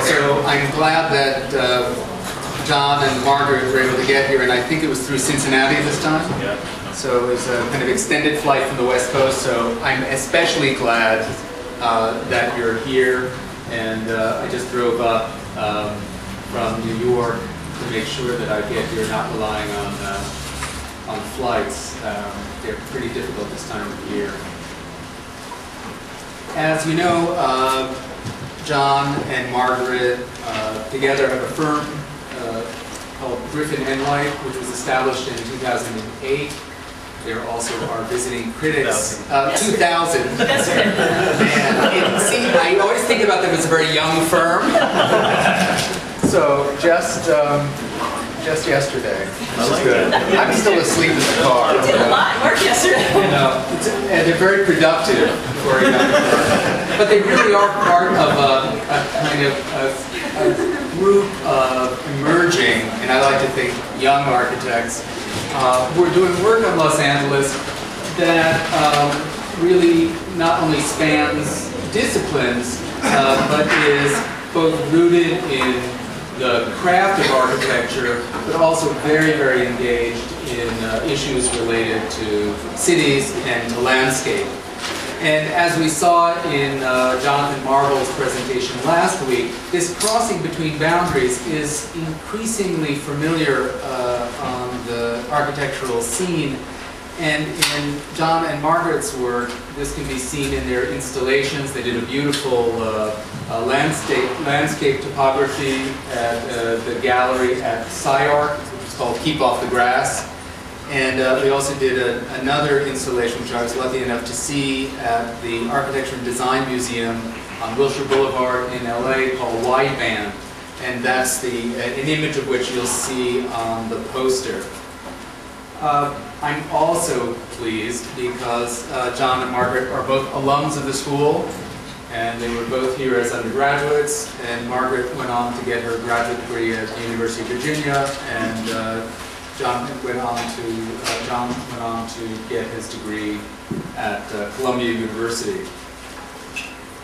So I'm glad that John and Margaret were able to get here, and I think it was through Cincinnati this time. Yeah. So it was a kind of extended flight from the West Coast, so I'm especially glad that you're here. And I just drove up from New York to make sure that I get here, not relying on flights. They're pretty difficult this time of year. As you know, John and Margaret together have a firm called Griffin Enright, which was established in 2008. They're also our visiting critics. 2000. And see, I always think about them as a very young firm. So just yesterday. I'm still asleep in the car. You did a lot of work yesterday. And they're very productive for a young firm. But they really are part of a kind of a group of emerging, and I like to think young architects. We're doing work on Los Angeles that really not only spans disciplines, but is both rooted in the craft of architecture, but also very, very engaged in issues related to cities and to landscape. And as we saw in Jonathan Marvel's presentation last week, this crossing between boundaries is increasingly familiar on the architectural scene. And in John and Margaret's work, this can be seen in their installations. They did a beautiful landscape topography at the gallery at SciArc, which is called Keep Off the Grass. And we also did another installation, which I was lucky enough to see at the Architecture and Design Museum on Wilshire Boulevard in LA, called Wideband. And that's an image of which you'll see on the poster. I'm also pleased because John and Margaret are both alums of the school, and they were both here as undergraduates, and Margaret went on to get her graduate degree at the University of Virginia, and John went on to get his degree at Columbia University.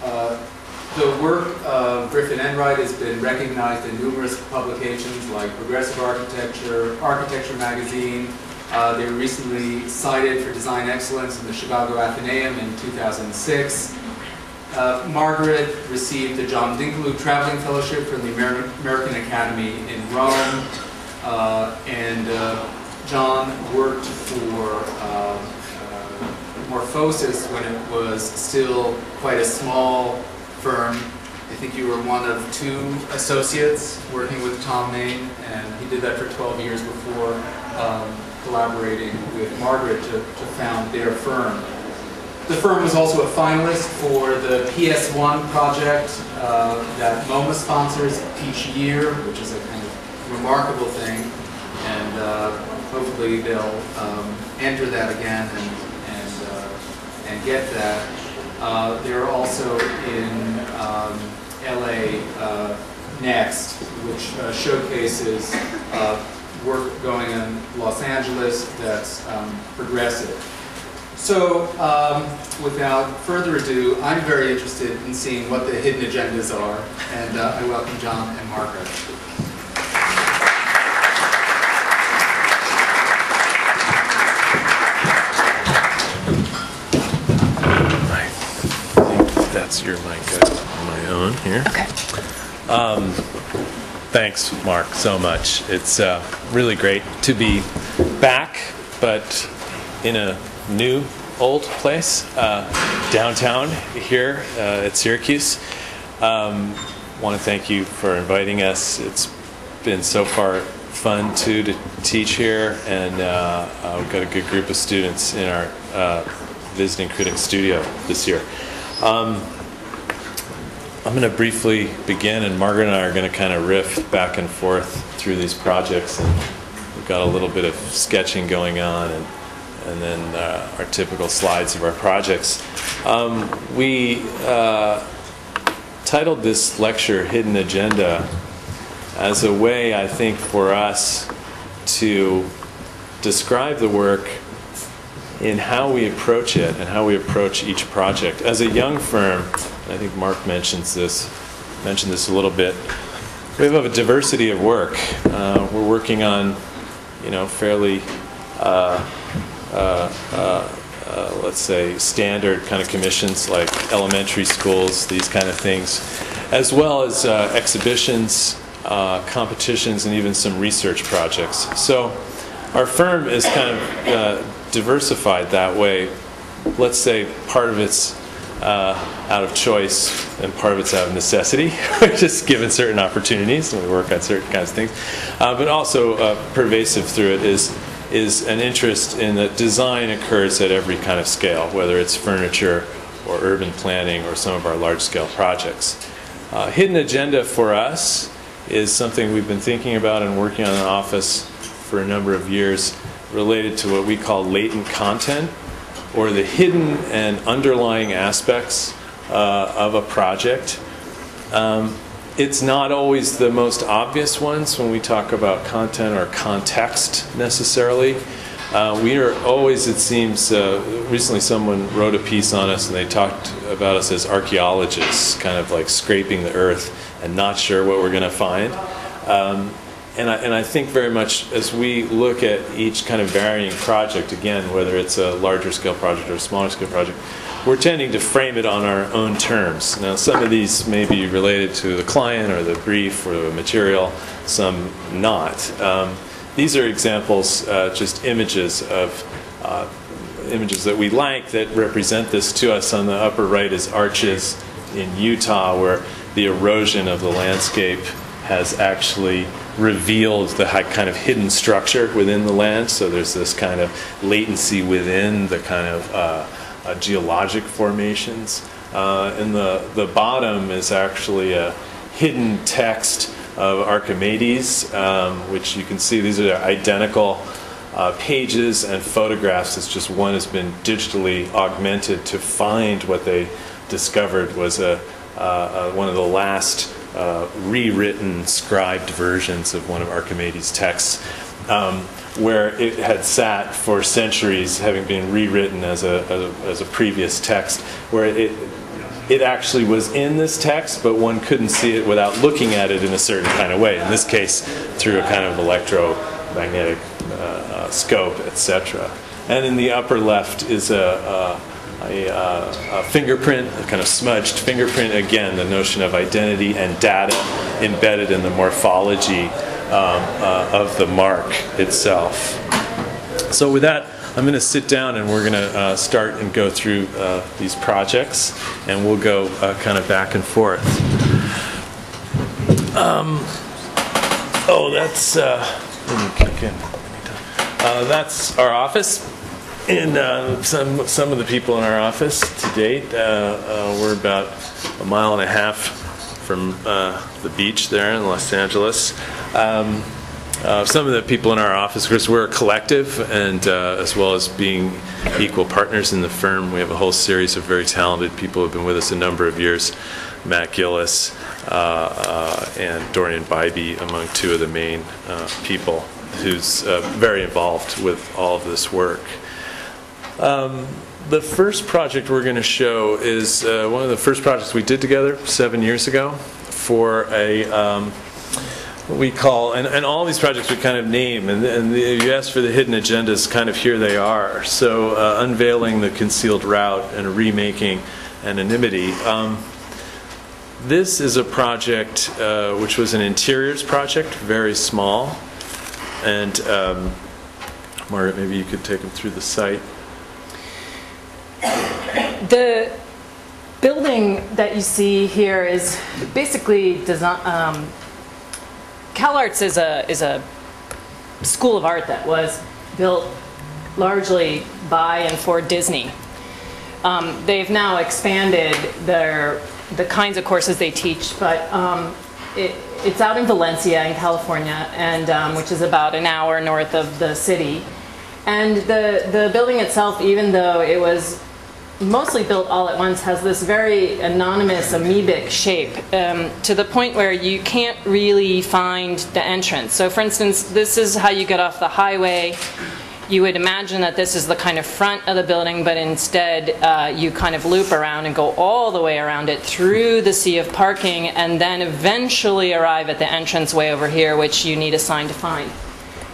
The work of Griffin Enright has been recognized in numerous publications like Progressive Architecture, Architecture Magazine. They were recently cited for design excellence in the Chicago Athenaeum in 2006. Margaret received the John Dinkeloo Traveling Fellowship from the American Academy in Rome. And John worked for Morphosis when it was still quite a small firm. I think you were one of 2 associates working with Tom Main, and he did that for 12 years before collaborating with Margaret to found their firm. The firm was also a finalist for the PS1 project that MoMA sponsors each year, which is a kind of remarkable thing, and hopefully they'll enter that again and get that. They're also in LA Next, which showcases work going in Los Angeles that's progressive. So, without further ado, I'm very interested in seeing what the hidden agendas are, and I welcome John and Margaret. That's your mic on my own here. Okay. Thanks, Mark, so much. It's really great to be back, but in a new, old place, downtown here at Syracuse. Want to thank you for inviting us. It's been so far fun, too, to teach here, and we've got a good group of students in our visiting critic studio this year. I'm going to briefly begin, and Margaret and I are going to kind of riff back and forth through these projects, and we've got a little bit of sketching going on, and then our typical slides of our projects. We titled this lecture Hidden Agenda as a way, I think, for us to describe the work in how we approach it and how we approach each project. As a young firm, I think Mark mentions this, mentioned this a little bit. We have a diversity of work. We're working on, fairly, let's say, standard kind of commissions like elementary schools, these kind of things, as well as exhibitions, competitions, and even some research projects. So our firm is kind of diversified that way. Let's say part of it's out of choice and part of it's out of necessity. We're just given certain opportunities and we work on certain kinds of things. But also pervasive through it is an interest in that design occurs at every kind of scale, whether it's furniture or urban planning or some of our large-scale projects. Hidden agenda for us is something we've been thinking about and working on in the office for a number of years, related to what we call latent content, or the hidden and underlying aspects of a project. It's not always the most obvious ones when we talk about content or context necessarily. We are always, it seems, recently someone wrote a piece on us and they talked about us as archaeologists, kind of like scraping the earth and not sure what we're going to find. And I think very much as we look at each kind of varying project, again, whether it's a larger scale project or a smaller scale project, we're tending to frame it on our own terms. Now, some of these may be related to the client or the brief or the material, some not. These are examples, just images of images that we like that represent this to us. On the upper right is Arches in Utah, where the erosion of the landscape has actually revealed the kind of hidden structure within the land. So there's this kind of latency within the kind of geologic formations. And the bottom is actually a hidden text of Archimedes, which you can see these are identical pages and photographs. It's just one has been digitally augmented to find what they discovered was one of the last rewritten, scribed versions of one of Archimedes' texts, where it had sat for centuries, having been rewritten as a previous text, where it actually was in this text, but one couldn't see it without looking at it in a certain kind of way. In this case, through a kind of electromagnetic scope, etc. And in the upper left is a fingerprint, a kind of smudged fingerprint. Again, the notion of identity and data embedded in the morphology of the mark itself. So with that, I'm going to sit down and we're going to start and go through these projects, and we'll go kind of back and forth. That's let me kick in. That's our office. And some of the people in our office to date, we're about a mile and a half from the beach there in Los Angeles. Some of the people in our office, of course, we're a collective, and as well as being equal partners in the firm, we have a whole series of very talented people who have been with us a number of years. Matt Gillis and Dorian Bybee among two of the main people who's very involved with all of this work. The first project we're going to show is one of the first projects we did together 7 years ago for a what we call, and all these projects we kind of name, and you asked for the hidden agendas, kind of here they are. So Unveiling, the Concealed Route, and Remaking, Anonymity. This is a project which was an interiors project, very small, and Margaret, maybe you could take them through the site. The building that you see here is basically design. CalArts is a school of art that was built largely by and for Disney. They've now expanded the kinds of courses they teach, but it's out in Valencia in California, and which is about an hour north of the city. And the building itself, even though it was mostly built all at once, has this very anonymous amoebic shape, to the point where you can't really find the entrance. So for instance, this is how you get off the highway, you would imagine that this is the kind of front of the building, but instead you kind of loop around and go all the way around it through the sea of parking, and then eventually arrive at the entranceway over here, which you need a sign to find.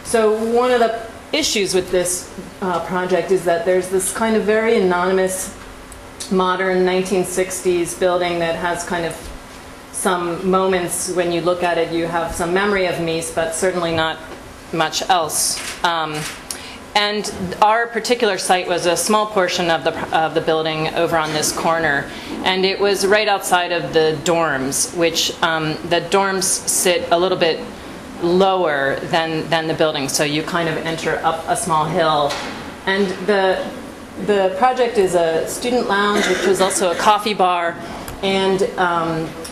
So one of the issues with this project is that there's this kind of very anonymous modern 1960s building that has kind of some moments when you look at it, you have some memory of Mies, but certainly not much else. And our particular site was a small portion of the building over on this corner, and it was right outside of the dorms, which the dorms sit a little bit lower than the building, so you kind of enter up a small hill. And the project is a student lounge, which was also a coffee bar, and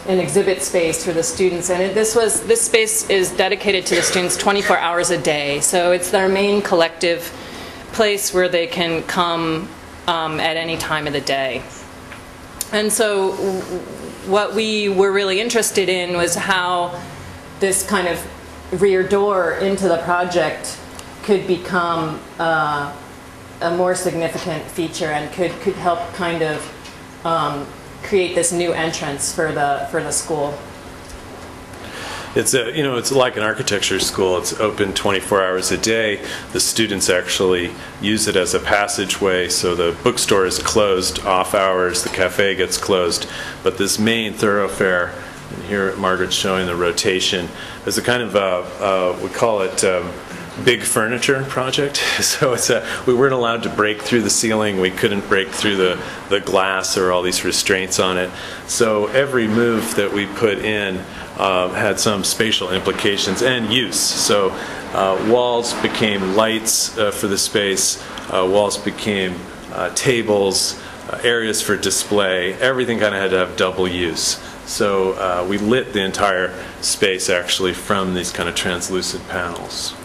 an exhibit space for the students. And this space is dedicated to the students 24 hours a day. So it's their main collective place where they can come at any time of the day. And so what we were really interested in was how this kind of rear door into the project could become a more significant feature and could help kind of create this new entrance for the school. It's it's like an architecture school. It's open 24 hours a day. The students actually use it as a passageway. So the bookstore is closed off hours. The cafe gets closed, but this main thoroughfare, and here Margaret's showing the rotation, is a kind of we call it big furniture project. So we weren't allowed to break through the ceiling. We couldn't break through the glass. There were all these restraints on it. So every move that we put in had some spatial implications and use. So walls became lights for the space. Walls became tables, areas for display. Everything kind of had to have double use. So we lit the entire space actually from these kind of translucent panels.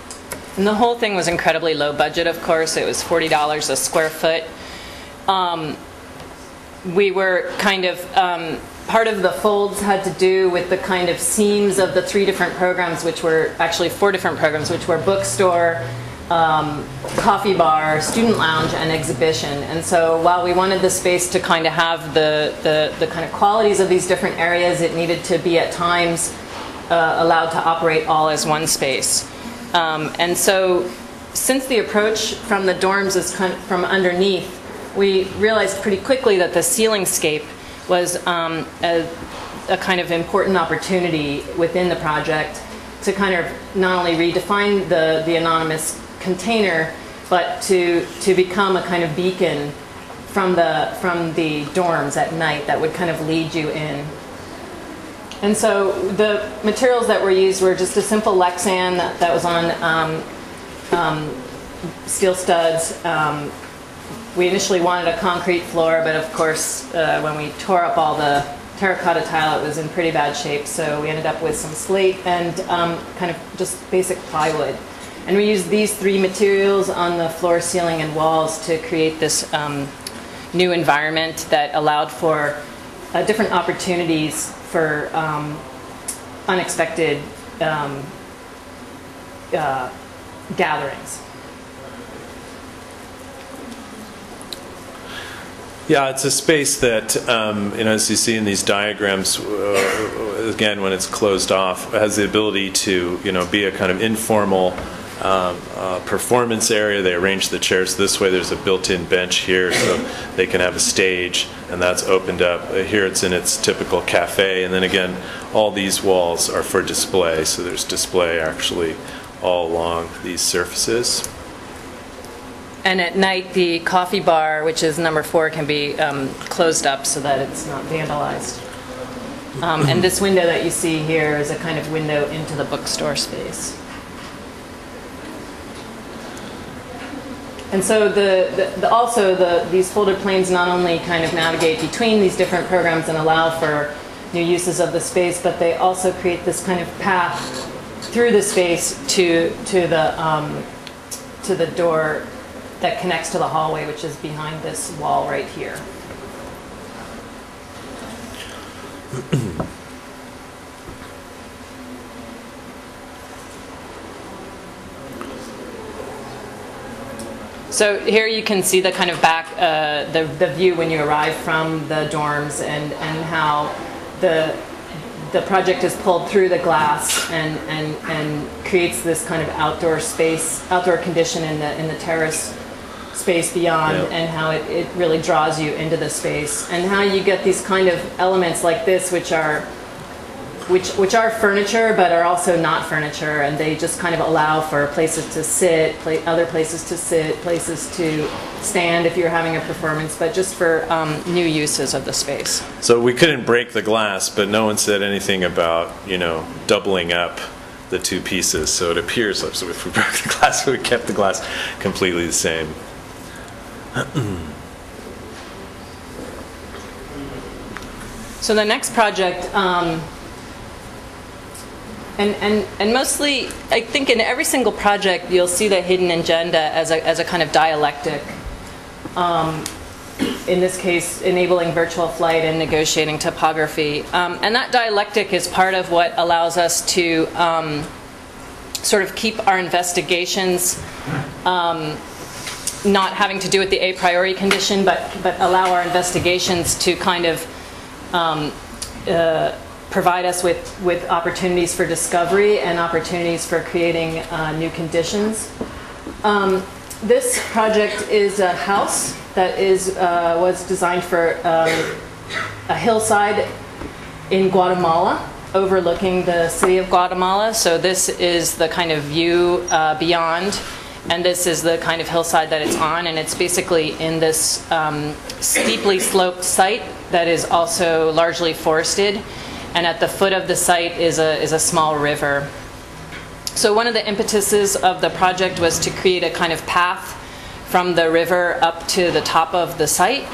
And the whole thing was incredibly low budget, of course. It was $40 a square foot. We were kind of, part of the folds had to do with the kind of seams of the 3 different programs, which were actually 4 different programs, which were bookstore, coffee bar, student lounge, and exhibition. And so while we wanted the space to kind of have the kind of qualities of these different areas, it needed to be at times allowed to operate all as one space. And so since the approach from the dorms is kind of from underneath, we realized pretty quickly that the ceiling scape was a kind of important opportunity within the project to kind of not only redefine the anonymous container, but to become a kind of beacon from the dorms at night that would kind of lead you in. And so the materials that were used were just a simple Lexan that was on steel studs. We initially wanted a concrete floor, but of course when we tore up all the terracotta tile, it was in pretty bad shape, so we ended up with some slate and kind of just basic plywood. And we used these 3 materials on the floor, ceiling, and walls to create this new environment that allowed for different opportunities for unexpected gatherings. Yeah, it's a space that, as you see in these diagrams, again, when it's closed off, has the ability to, be a kind of informal performance area. They arrange the chairs this way. There's a built-in bench here, so they can have a stage, and that's opened up. Here it's in its typical cafe, and then again, all these walls are for display, so there's display actually all along these surfaces. And at night, the coffee bar, which is number 4, can be closed up so that it's not vandalized. And this window that you see here is a kind of window into the bookstore space. And so these folded planes not only kind of navigate between these different programs and allow for new uses of the space, but they also create this kind of path through the space to the door that connects to the hallway, which is behind this wall right here. So here you can see the kind of back, the view when you arrive from the dorms, and how the project is pulled through the glass and creates this kind of outdoor space, outdoor condition in the terrace space beyond, and how it really draws you into the space, and how you get these kind of elements like this, which are furniture but are also not furniture, and they just kind of allow for places to sit, other places to sit, places to stand if you're having a performance, but just for new uses of the space. So we couldn't break the glass, but no one said anything about, you know, doubling up the two pieces. So it appears like, so if we broke the glass, we kept the glass completely the same. So the next project, and mostly, I think in every single project you'll see the hidden agenda as a kind of dialectic. In this case, enabling virtual flight and negotiating topography. And that dialectic is part of what allows us to sort of keep our investigations not having to do with the a priori condition, but allow our investigations to kind of provide us with opportunities for discovery and opportunities for creating new conditions. This project is a house that was designed for a hillside in Guatemala, overlooking the city of Guatemala. So this is the kind of view beyond, and this is the kind of hillside that it's on, and it's basically in this steeply sloped site that is also largely forested. And at the foot of the site is a small river. So one of the impetuses of the project was to create a kind of path from the river up to the top of the site.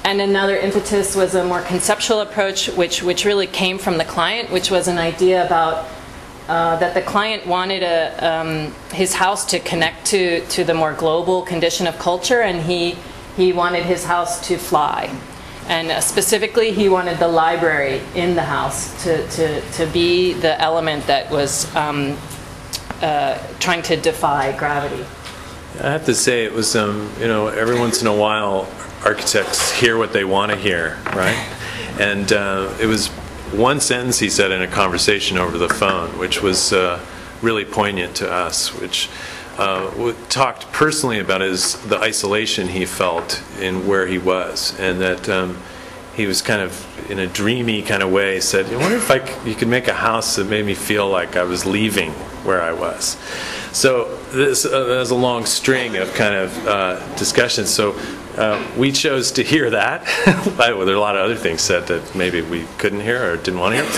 And another impetus was a more conceptual approach, which really came from the client, which was an idea about that the client wanted his house to connect to the more global condition of culture, and he wanted his house to fly. And specifically, he wanted the library in the house to be the element that was trying to defy gravity. I have to say, it was, you know, every once in a while, architects hear what they want to hear, right? And it was one sentence he said in a conversation over the phone, which was really poignant to us, which talked personally about the isolation he felt in where he was, and that he was kind of, in a dreamy kind of way, said, I wonder if you could make a house that made me feel like I was leaving where I was. So this was a long string of kind of discussions. So we chose to hear that. There are a lot of other things said that maybe we couldn't hear or didn't want to hear.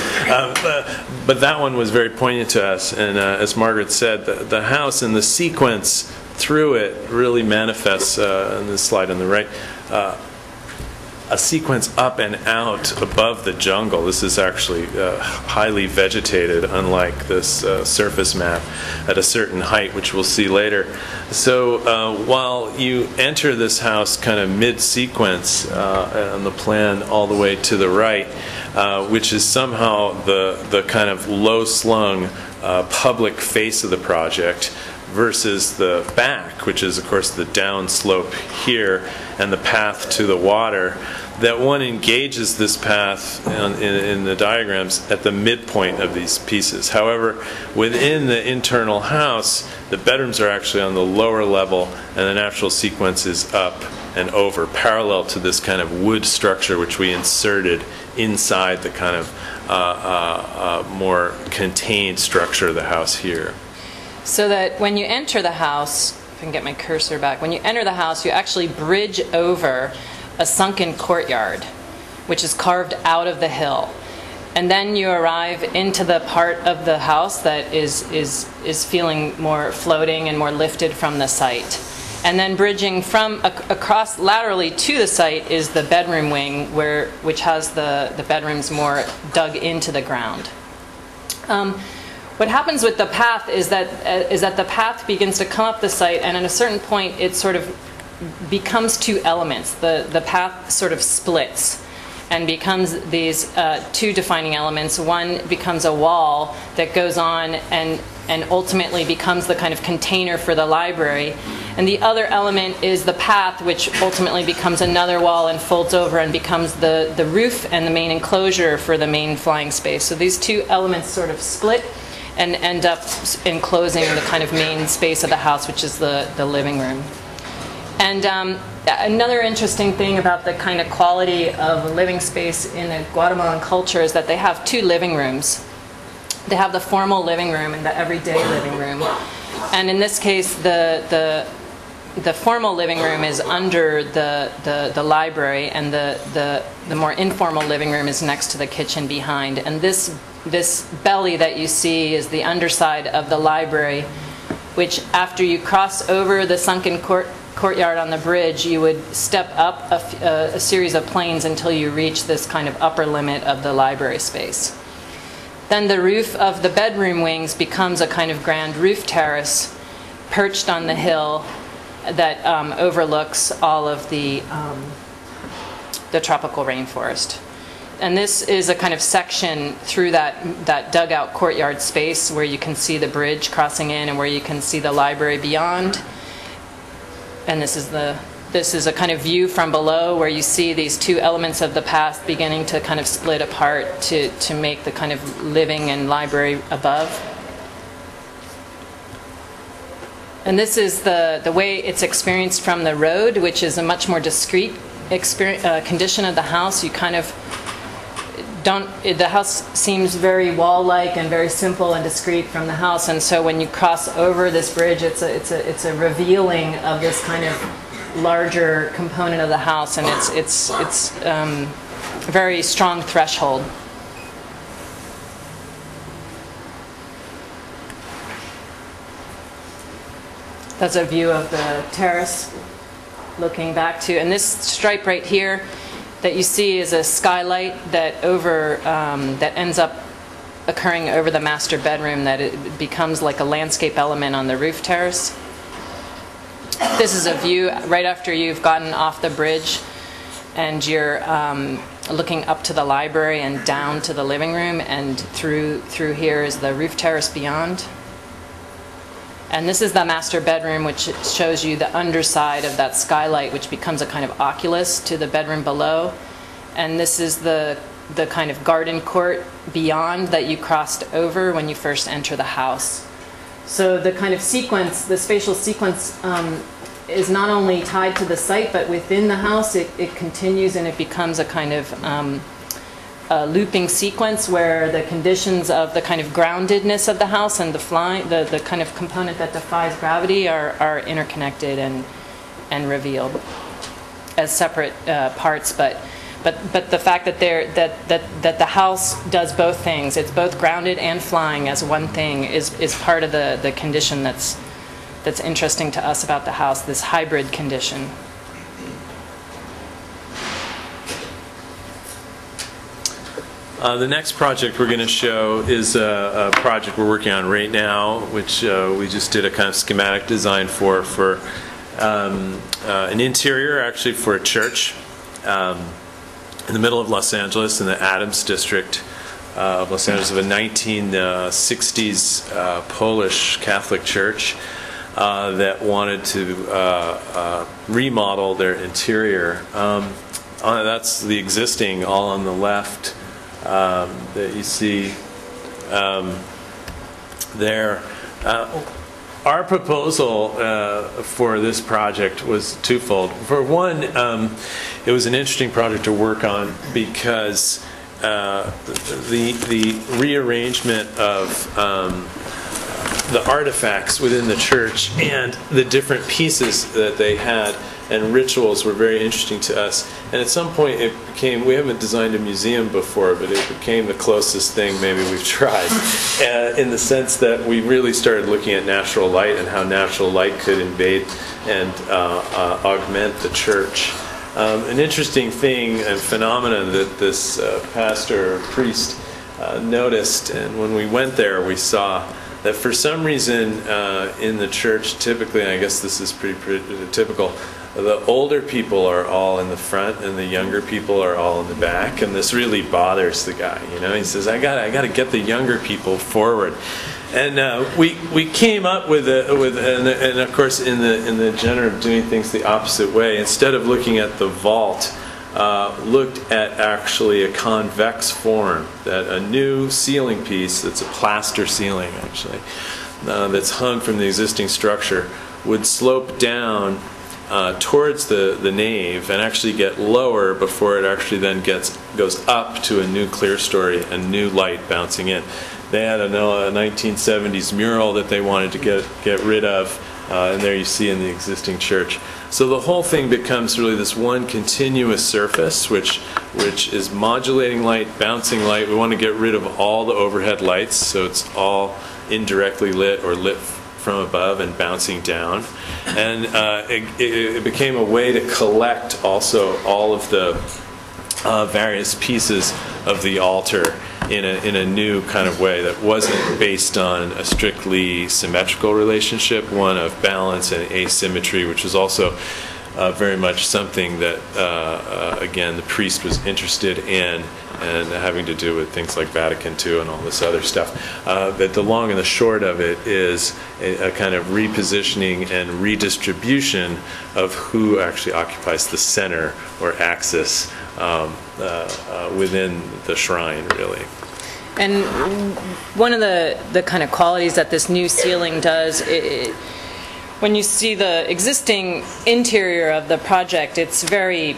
But that one was very poignant to us. And as Margaret said, the house and the sequence through it really manifests, in this slide on the right, a sequence up and out above the jungle. This is actually highly vegetated, unlike this surface map, at a certain height, which we'll see later. So while you enter this house kind of mid-sequence on the plan all the way to the right, which is somehow the kind of low-slung public face of the project, versus the back, which is, of course, the downslope here and the path to the water, that one engages this path in the diagrams at the midpoint of these pieces. However, within the internal house, the bedrooms are actually on the lower level, and the natural sequence is up and over, parallel to this kind of wood structure which we inserted inside the kind of more contained structure of the house here. So that when you enter the house, if I can get my cursor back, when you enter the house, you actually bridge over a sunken courtyard, which is carved out of the hill. And then you arrive into the part of the house that is feeling more floating and more lifted from the site. And then bridging from across laterally to the site is the bedroom wing, which has the bedrooms more dug into the ground. What happens with the path is that the path begins to come up the site, and at a certain point it sort of becomes two elements. The path sort of splits and becomes these two defining elements. One becomes a wall that goes on and ultimately becomes the kind of container for the library. And the other element is the path, which ultimately becomes another wall and folds over and becomes the roof and the main enclosure for the main flying space. So these two elements sort of split and end up enclosing the kind of main space of the house, which is the living room. And another interesting thing about the kind of quality of a living space in the Guatemalan culture is that they have two living rooms. They have the formal living room and the everyday living room. And in this case, the formal living room is under the library, and the more informal living room is next to the kitchen behind. And this belly that you see is the underside of the library, which after you cross over the sunken courtyard on the bridge, you would step up a series of planes until you reach this kind of upper limit of the library space. Then the roof of the bedroom wings becomes a kind of grand roof terrace perched on the hill that overlooks all of the tropical rainforest. And this is a kind of section through that dugout courtyard space where you can see the bridge crossing in and where you can see the library beyond. And this is a kind of view from below where you see these two elements of the past beginning to kind of split apart to make the kind of living and library above. And this is the way it's experienced from the road, which is a much more discrete condition of the house. You kind of the house seems very wall-like and very simple and discrete from the house, and so when you cross over this bridge, it's a revealing of this kind of larger component of the house, and it's a very strong threshold. That's a view of the terrace looking back to, and this stripe right here that you see is a skylight that that ends up occurring over the master bedroom, that it becomes like a landscape element on the roof terrace. This is a view right after you've gotten off the bridge and you're looking up to the library and down to the living room, and through here is the roof terrace beyond. And this is the master bedroom, which shows you the underside of that skylight, which becomes a kind of oculus to the bedroom below. And this is the kind of garden court beyond that you crossed over when you first enter the house. So the kind of sequence, the spatial sequence, is not only tied to the site, but within the house it continues, and it becomes a kind of a looping sequence where the conditions of the kind of groundedness of the house and the kind of component that defies gravity are interconnected and revealed as separate parts. But the fact that that the house does both things, it's both grounded and flying as one thing, is part of the condition that's interesting to us about the house, this hybrid condition. The next project we're going to show is a project we're working on right now, which we just did a kind of schematic design for an interior, actually, for a church in the middle of Los Angeles, in the Adams district of Los Angeles, of a 1960s Polish Catholic church that wanted to remodel their interior. That's the existing, all on the left, that you see there. Our proposal for this project was twofold. For one, it was an interesting project to work on because the rearrangement of the artifacts within the church and the different pieces that they had and rituals were very interesting to us. And at some point it became, we haven't designed a museum before, but it became the closest thing maybe we've tried, in the sense that we really started looking at natural light and how natural light could invade and augment the church. An interesting thing and phenomenon that this pastor or priest noticed, and when we went there we saw that for some reason in the church, typically, and I guess this is pretty typical, the older people are all in the front and the younger people are all in the back, and this really bothers the guy. You know, he says, I gotta get the younger people forward. And we came up with and of course in the genre of doing things the opposite way, instead of looking at the vault, looked at actually a convex form, that a new ceiling piece that's a plaster ceiling actually, that's hung from the existing structure, would slope down towards the nave and actually get lower before it actually then goes up to a new clear story and new light bouncing in. They had a 1970s mural that they wanted to get rid of, and there you see in the existing church. So the whole thing becomes really this one continuous surface, which is modulating light, bouncing light. We want to get rid of all the overhead lights, so it's all indirectly lit or lit from above and bouncing down. And it became a way to collect also all of the various pieces of the altar in a new kind of way that wasn't based on a strictly symmetrical relationship, one of balance and asymmetry, which was also very much something that, again, the priest was interested in, and having to do with things like Vatican II and all this other stuff. But the long and the short of it is a kind of repositioning and redistribution of who actually occupies the center or axis within the shrine, really. And one of the kind of qualities that this new ceiling does, when you see the existing interior of the project, it's very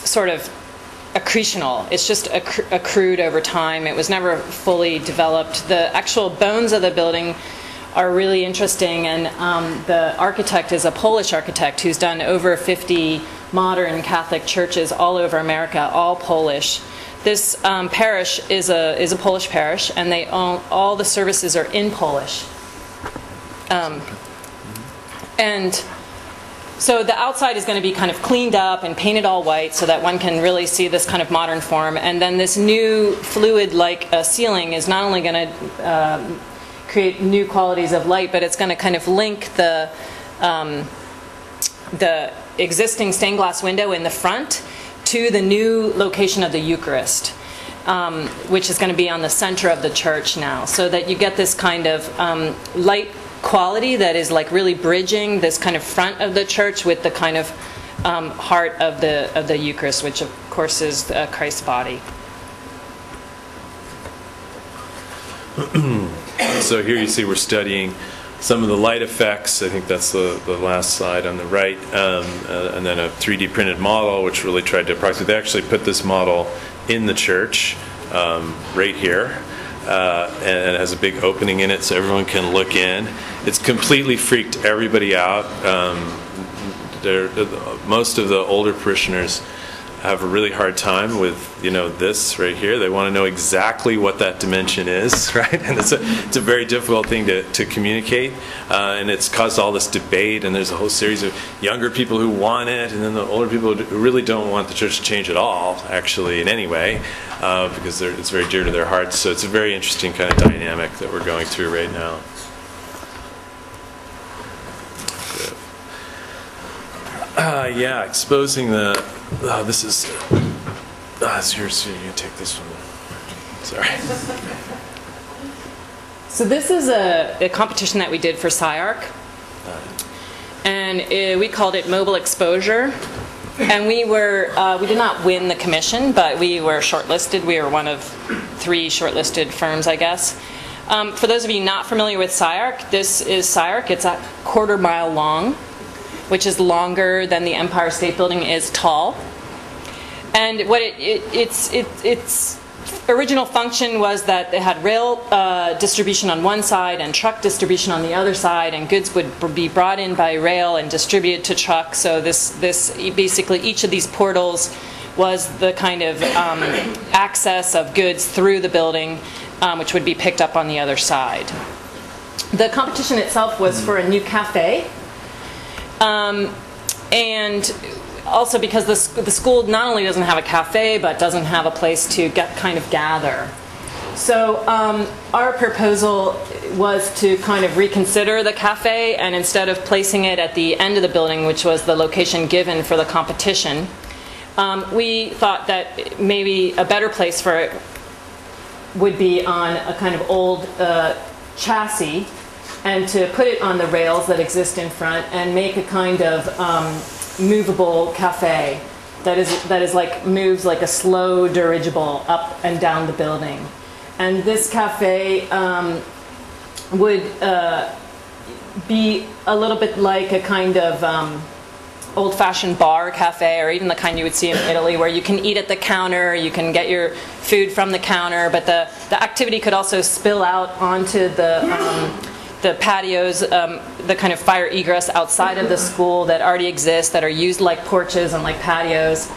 sort of accretional. It's just accrued over time. It was never fully developed. The actual bones of the building are really interesting, and the architect is a Polish architect who's done over 50 modern Catholic churches all over America, all Polish. This parish is a Polish parish, and they own, all the services are in Polish. And so the outside is going to be kind of cleaned up and painted all white so that one can really see this kind of modern form. And then this new fluid-like ceiling is not only going to create new qualities of light, but it's going to kind of link the existing stained glass window in the front to the new location of the Eucharist, which is going to be on the center of the church now, so that you get this kind of light quality that is like really bridging this kind of front of the church with the kind of heart of the Eucharist, which of course is Christ's body. So here you see we're studying some of the light effects. I think that's the last slide on the right, and then a 3D printed model which really tried to approximate. They actually put this model in the church right here. And it has a big opening in it so everyone can look in. It's completely freaked everybody out. Most of the older parishioners have a really hard time with, this right here. They want to know exactly what that dimension is, right? And it's a very difficult thing to communicate, and it's caused all this debate, and there's a whole series of younger people who want it, and then the older people who really don't want the church to change at all, actually, in any way, because it's very dear to their hearts. So it's a very interesting kind of dynamic that we're going through right now. Yeah, exposing the... this is... it's yours, so you can take this one. Sorry. So this is a competition that we did for SciArc. And we called it Mobile Exposure. And we did not win the commission, but we were shortlisted. We were one of 3 shortlisted firms, I guess. For those of you not familiar with SciArc, this is SciArc. It's a 1/4 mile long, which is longer than the Empire State Building is tall. And what its original function was that they had rail distribution on one side and truck distribution on the other side, and goods would be brought in by rail and distributed to truck. So this basically, each of these portals was the kind of access of goods through the building, which would be picked up on the other side. The competition itself was for a new cafe. And also because the school not only doesn't have a cafe, but doesn't have a place to gather. So our proposal was to kind of reconsider the cafe, and instead of placing it at the end of the building, which was the location given for the competition, we thought that maybe a better place for it would be on a kind of old chassis, and to put it on the rails that exist in front and make a kind of movable cafe that is like moves like a slow dirigible up and down the building. And this cafe would be a little bit like a kind of old-fashioned bar cafe, or even the kind you would see in Italy, where you can eat at the counter, you can get your food from the counter, but the activity could also spill out onto the patios, the kind of fire egress outside of the school that already exists, that are used like porches and like patios.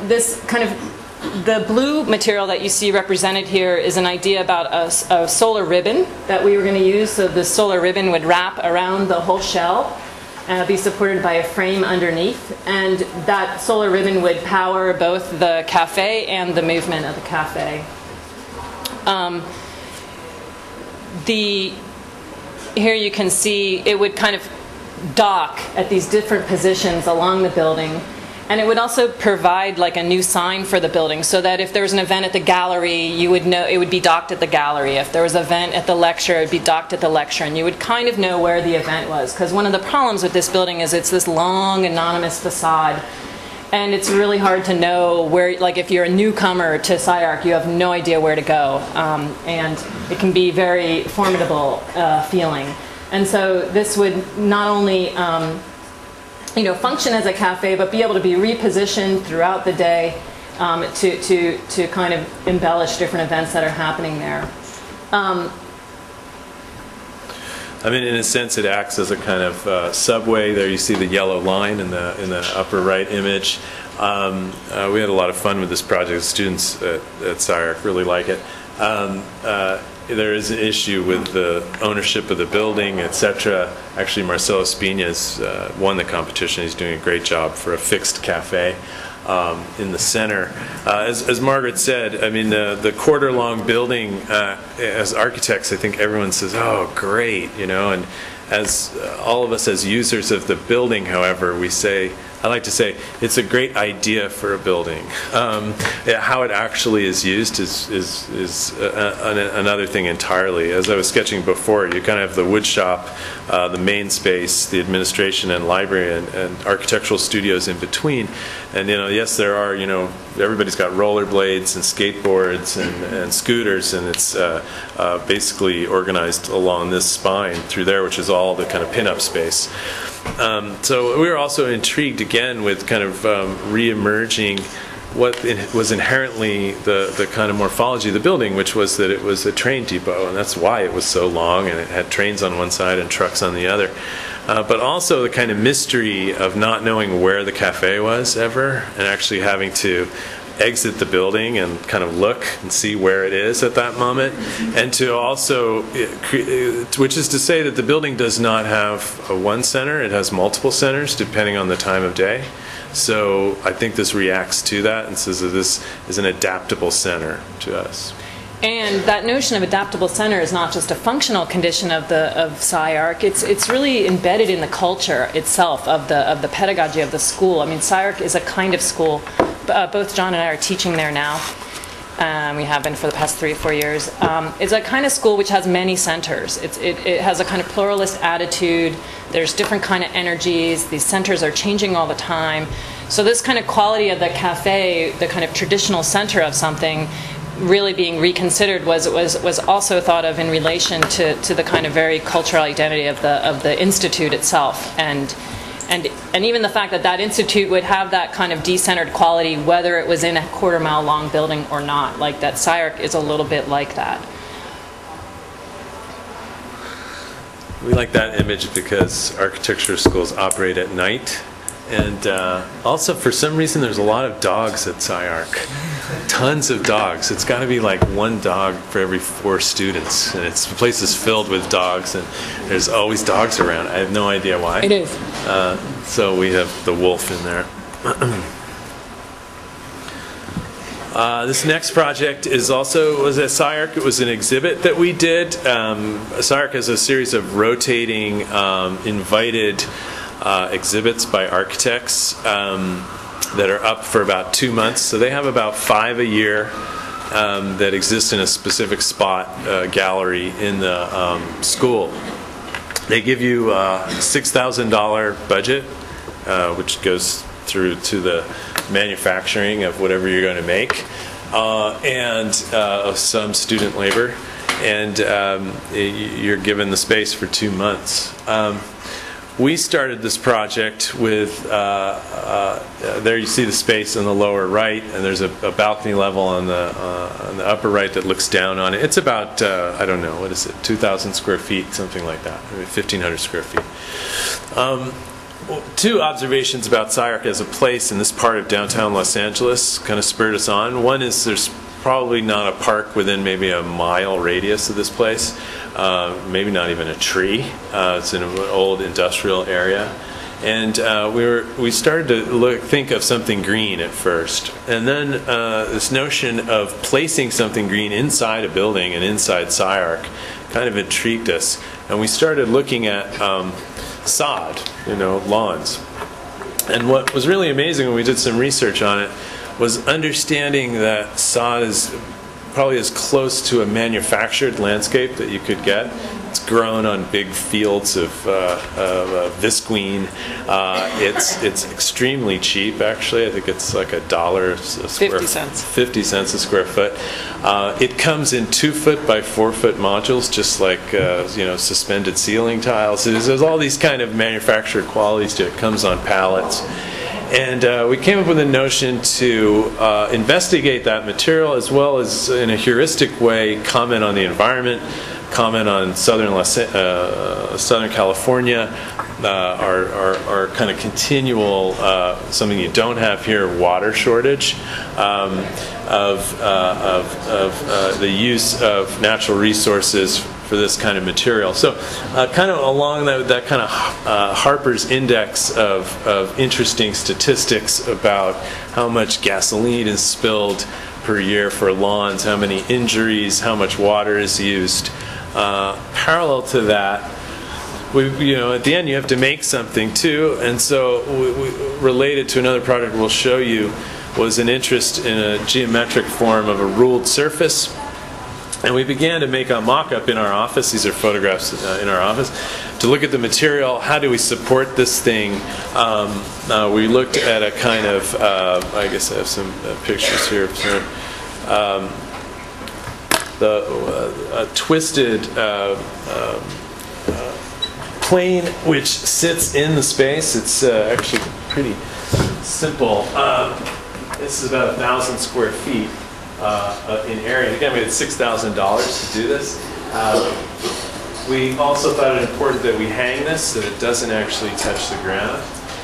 This kind of, the blue material that you see represented here is an idea about a solar ribbon that we were going to use. So the solar ribbon would wrap around the whole shell and be supported by a frame underneath. And that solar ribbon would power both the cafe and the movement of the cafe. Here you can see it would kind of dock at these different positions along the building. And it would also provide like a new sign for the building, so that if there was an event at the gallery, you would know it would be docked at the gallery. If there was an event at the lecture, it would be docked at the lecture, and you would kind of know where the event was. Because one of the problems with this building is it's this long, anonymous facade, and it's really hard to know where, like if you're a newcomer to SciArc, you have no idea where to go, and it can be very formidable feeling. And so this would not only function as a cafe, but be able to be repositioned throughout the day to kind of embellish different events that are happening there. I mean, in a sense, it acts as a kind of subway. There you see the yellow line in the upper right image. We had a lot of fun with this project. Students at SciArc really like it. There is an issue with the ownership of the building, etc. Actually, Marcelo Spina's won the competition. He's doing a great job for a fixed cafe in the center. As Margaret said, I mean, the quarter-long building, as architects, I think everyone says, oh, great, and as all of us as users of the building, however, we say, I like to say, it's a great idea for a building. How it actually is used is another thing entirely. As I was sketching before, you kind of have the wood shop, the main space, the administration and library and architectural studios in between. And yes, there are, everybody's got rollerblades and skateboards and scooters, and it's basically organized along this spine through there, which is all the kind of pin-up space. So we were also intrigued again with kind of re-emerging what was inherently the kind of morphology of the building, which was that it was a train depot, and that's why it was so long, and it had trains on one side and trucks on the other. But also the kind of mystery of not knowing where the cafe was ever, and actually having to exit the building and kind of look and see where it is at that moment, and to also, which is to say that the building does not have one center, it has multiple centers depending on the time of day. So I think this reacts to that and says that this is an adaptable center to us. And that notion of adaptable center is not just a functional condition of SciArc. It's really embedded in the culture itself of the pedagogy of the school. I mean, SciArc is a kind of school. Both John and I are teaching there now. We have been for the past 3 or 4 years. It's a kind of school which has many centers. It has a kind of pluralist attitude. There's different kind of energies. These centers are changing all the time. So this kind of quality of the cafe, the kind of traditional center of something, really being reconsidered was also thought of in relation to the kind of very cultural identity of the institute itself, and even the fact that institute would have that kind of decentered quality, whether it was in a quarter-mile long building or not. Like that SciArc is a little bit like that. We like that image because architecture schools operate at night. And also, for some reason, there's a lot of dogs at SciArc. Tons of dogs. It's got to be like 1 dog for every 4 students. And the place is filled with dogs, and there's always dogs around. I have no idea why. It is. So we have the wolf in there. This next project was at SciArc. It was an exhibit that we did. SciArc has a series of rotating, invited exhibits by architects that are up for about 2 months. So they have about 5 a year that exist in a specific spot, gallery in the school. They give you a $6,000 budget, which goes through to the manufacturing of whatever you're going to make, and some student labor, and you're given the space for 2 months. We started this project with, there you see the space in the lower right, and there's a balcony level on the upper right that looks down on it. It's about, I don't know, what is it, 2,000 square feet, something like that, maybe 1,500 square feet. Two observations about SCI-Arc as a place in this part of downtown Los Angeles kind of spurred us on. One is there's probably not a park within maybe a mile radius of this place, maybe not even a tree. It's in an old industrial area. And we started to think of something green at first. And then this notion of placing something green inside a building and inside SCI-Arc kind of intrigued us. And we started looking at sod, lawns. And what was really amazing when we did some research on it was understanding that sod is probably as close to a manufactured landscape that you could get. It's grown on big fields of visqueen. It's extremely cheap, actually. I think it's like $1 a square. 50 cents. 50 cents a square foot. It comes in 2-foot by 4-foot modules, just like suspended ceiling tiles. There's all these kind of manufactured qualities to it. It comes on pallets. And we came up with a notion to investigate that material, as well as, in a heuristic way, comment on the environment, comment on Southern California, our kind of continual, something you don't have here, water shortage, of the use of natural resources for this kind of material. So kind of along that kind of Harper's Index of interesting statistics about how much gasoline is spilled per year for lawns, how many injuries, how much water is used. Parallel to that, at the end you have to make something too, and so related to another project we'll show you was an interest in a geometric form of a ruled surface. And we began to make a mock-up in our office. These are photographs in our office. To look at the material, how do we support this thing? We looked at a kind of, I guess I have some pictures here. A twisted plane which sits in the space. It's actually pretty simple. This is about 1,000 square feet. In area. Again, we had $6,000 to do this. We also thought it important that we hang this so that it doesn't actually touch the ground.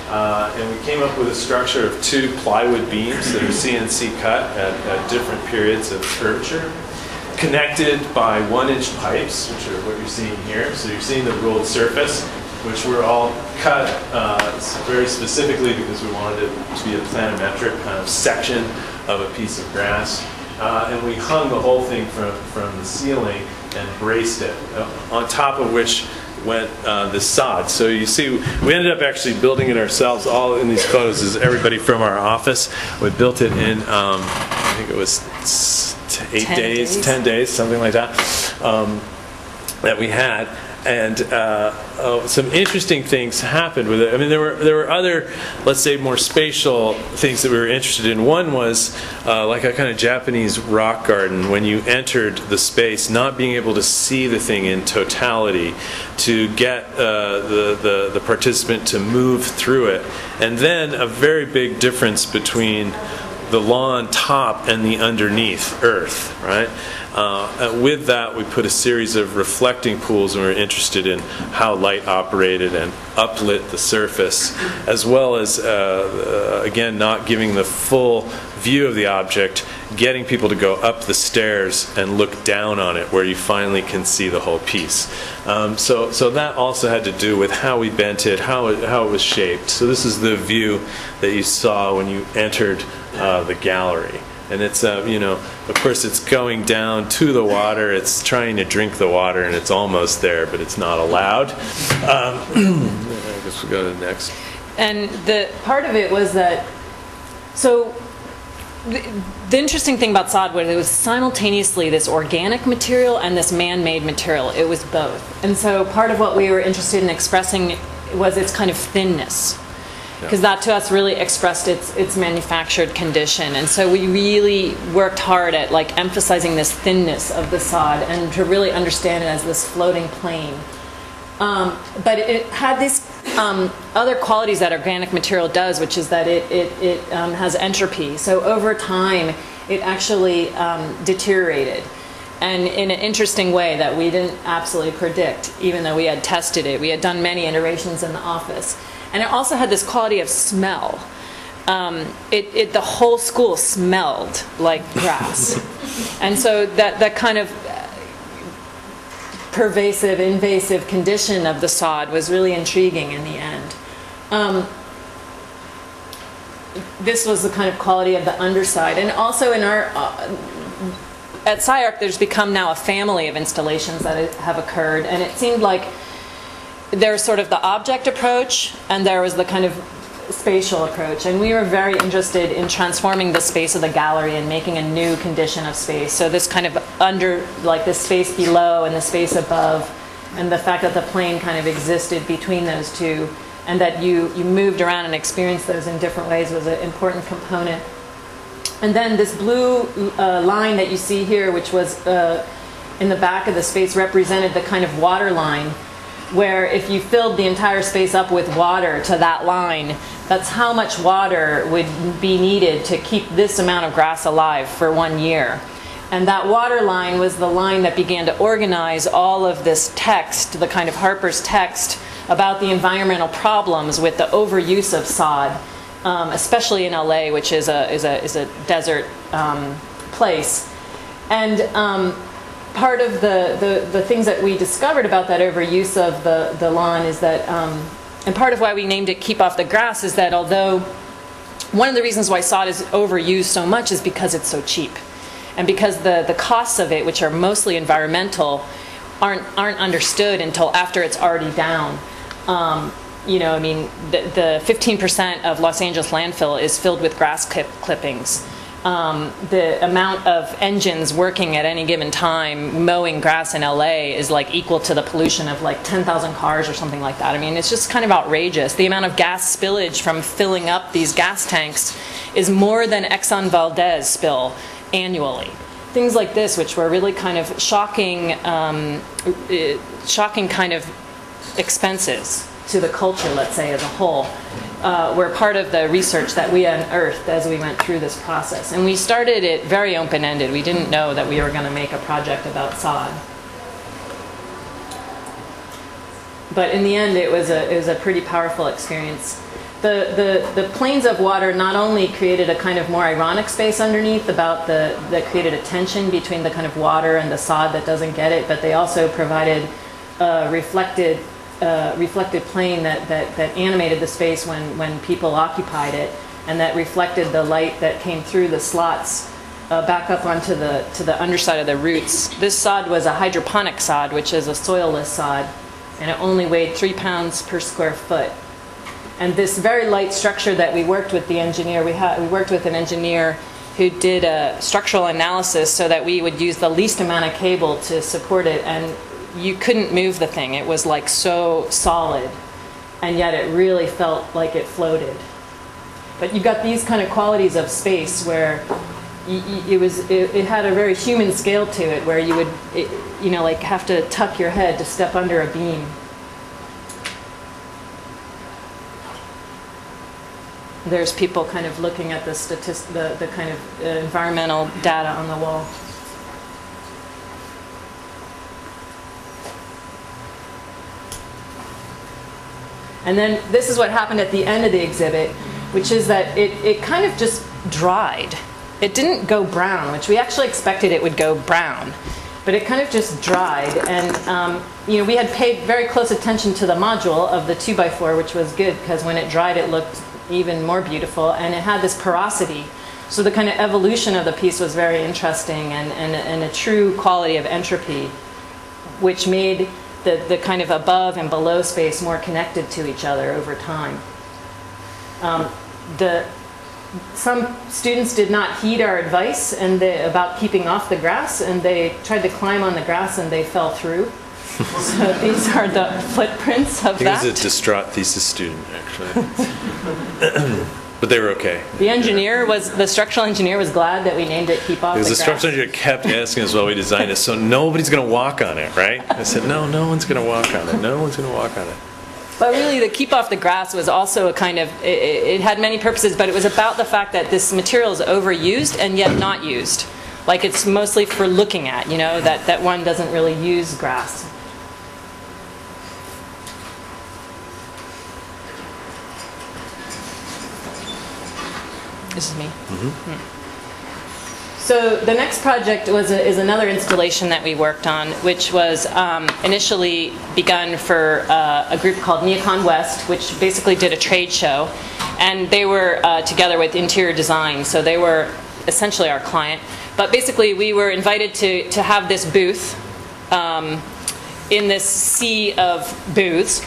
And we came up with a structure of 2 plywood beams that are CNC cut at different periods of curvature, connected by 1-inch pipes, which are what you're seeing here. So you're seeing the ruled surface, which were all cut very specifically because we wanted it to be a planimetric kind of section of a piece of grass. And we hung the whole thing from the ceiling and braced it, on top of which went the sod. So you see, we ended up actually building it ourselves. All in these photos is everybody from our office. We built it in, I think it was 10 days, something like that, that we had. And some interesting things happened with it. I mean, there were other, let's say, more spatial things that we were interested in. One was like a kind of Japanese rock garden. When you entered the space, not being able to see the thing in totality, to get the participant to move through it, and then a very big difference between the lawn top and the underneath earth, right? With that, we put a series of reflecting pools, and we were interested in how light operated and uplit the surface, as well as, again, not giving the full view of the object, getting people to go up the stairs and look down on it, where you finally can see the whole piece. So that also had to do with how we bent it, how it was shaped. So this is the view that you saw when you entered the gallery. And it's, of course, it's going down to the water. It's trying to drink the water, and it's almost there, but it's not allowed. I guess we'll go to the next. And the part of it was that, so the interesting thing about sod was it was simultaneously this organic material and this man-made material. It was both. And so part of what we were interested in expressing was its kind of thinness, because that to us really expressed its manufactured condition. And so we really worked hard at like emphasizing this thinness of the sod and to really understand it as this floating plane. But it had these other qualities that organic material does, which is that it has entropy. So over time, it actually deteriorated, and in an interesting way that we didn't absolutely predict, even though we had tested it. We had done many iterations in the office. And it also had this quality of smell. The whole school smelled like grass. And so that kind of pervasive, invasive condition of the sod was really intriguing in the end. This was the kind of quality of the underside. And also in our, at SciArc, there's become now a family of installations that have occurred. And it seemed like there's sort of the object approach, and there was the kind of spatial approach. And we were very interested in transforming the space of the gallery and making a new condition of space. So this kind of like the space below and the space above, and the fact that the plane kind of existed between those two, and that you moved around and experienced those in different ways was an important component. And then this blue line that you see here, which was in the back of the space, represented the kind of water line, where if you filled the entire space up with water to that line, that's how much water would be needed to keep this amount of grass alive for 1 year. And that water line was the line that began to organize all of this text, the kind of Harper's text about the environmental problems with the overuse of sod, especially in LA, which is a desert place. And part of the things that we discovered about that overuse of the lawn is that, and part of why we named it Keep Off the Grass, is that although one of the reasons why sod is overused so much is because it's so cheap. And because the costs of it, which are mostly environmental, aren't understood until after it's already down. You know, I mean, the 15% of Los Angeles landfill is filled with grass clippings. The amount of engines working at any given time mowing grass in LA is like equal to the pollution of like 10,000 cars or something like that. I mean, it's just kind of outrageous. The amount of gas spillage from filling up these gas tanks is more than Exxon Valdez spill annually. Things like this, which were really kind of shocking kind of expenses to the culture, let's say, as a whole, were part of the research that we unearthed as we went through this process. And we started it very open-ended. We didn't know that we were going to make a project about sod. But in the end, it was a pretty powerful experience. The planes of water not only created a kind of more ironic space underneath that created a tension between the kind of water and the sod that doesn't get it, but they also provided reflected plane that animated the space when people occupied it, and that reflected the light that came through the slots back up onto the underside of the roots. This sod was a hydroponic sod, which is a soilless sod, and it only weighed 3 pounds per square foot. And this very light structure that we worked with the engineer, we worked with an engineer who did a structural analysis so that we would use the least amount of cable to support it, and you couldn't move the thing. It was like so solid, and yet it really felt like it floated. But you got these kind of qualities of space where it had a very human scale to it, where you would like have to tuck your head to step under a beam. There's people kind of looking at the kind of environmental data on the wall. And then this is what happened at the end of the exhibit, which is that it kind of just dried. It didn't go brown, which we actually expected it would go brown, but it kind of just dried. And we had paid very close attention to the module of the 2x4, which was good, because when it dried it looked even more beautiful, and it had this porosity. So the kind of evolution of the piece was very interesting, and a true quality of entropy, which made the kind of above and below space more connected to each other over time. some students did not heed our advice about keeping off the grass, and they tried to climb on the grass and they fell through. So these are the footprints of that. He was a distraught thesis student, actually. But they were okay. The structural engineer was glad that we named it Keep Off the Grass. Because the structural engineer kept asking us while we designed it, so nobody's going to walk on it, right? I said, no one's going to walk on it. No one's going to walk on it. But really, the Keep Off the Grass was also a kind of, it had many purposes, but it was about the fact that this material is overused and yet not used. Like it's mostly for looking at, you know, that one doesn't really use grass. This is me. So the next project is another installation that we worked on, which was initially begun for a group called Neocon West, which basically did a trade show. And they were together with Interior Design, so they were essentially our client. But basically we were invited to have this booth in this sea of booths.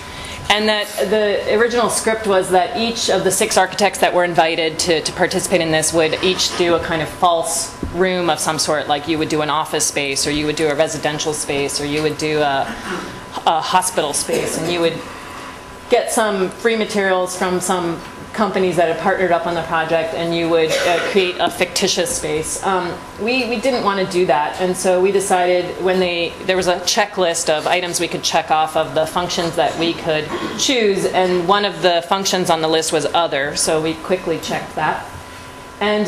And that the original script was that each of the 6 architects that were invited to participate in this would each do a kind of false room of some sort, like you would do an office space, or you would do a residential space, or you would do a hospital space, and you would get some free materials from some companies that had partnered up on the project, and you would create a fictitious space. We didn't want to do that, and so we decided there was a checklist of items we could check off of the functions that we could choose, and one of the functions on the list was other, so we quickly checked that. And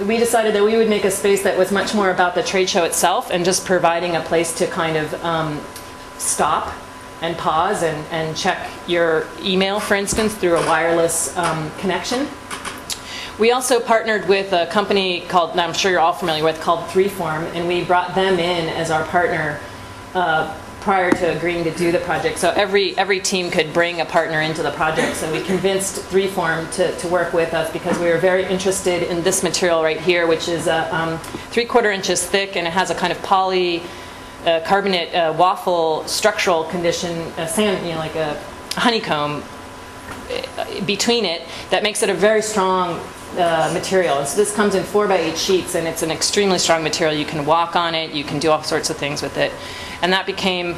we decided that we would make a space that was much more about the trade show itself and just providing a place to kind of stop and pause and check your email, for instance, through a wireless connection. We also partnered with a company called, and I'm sure you're all familiar with, called Freeform, and we brought them in as our partner prior to agreeing to do the project. So every team could bring a partner into the project. So we convinced Freeform to work with us because we were very interested in this material right here, which is 3/4 inches thick, and it has a kind of carbonate waffle structural condition, sand, you know, like a honeycomb between it that makes it a very strong material. And so this comes in 4x8 sheets, and it's an extremely strong material. You can walk on it, you can do all sorts of things with it. And that became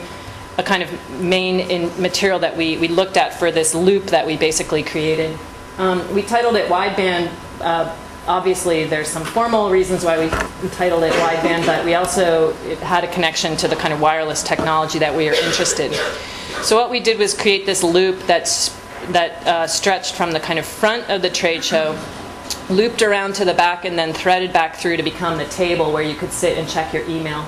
a kind of main material that we looked at for this loop that we basically created. We titled it Wideband. Obviously, there's some formal reasons why we titled it Wideband, but we also had a connection to the kind of wireless technology that we are interested in. So what we did was create this loop that stretched from the kind of front of the trade show, looped around to the back, and then threaded back through to become the table where you could sit and check your email.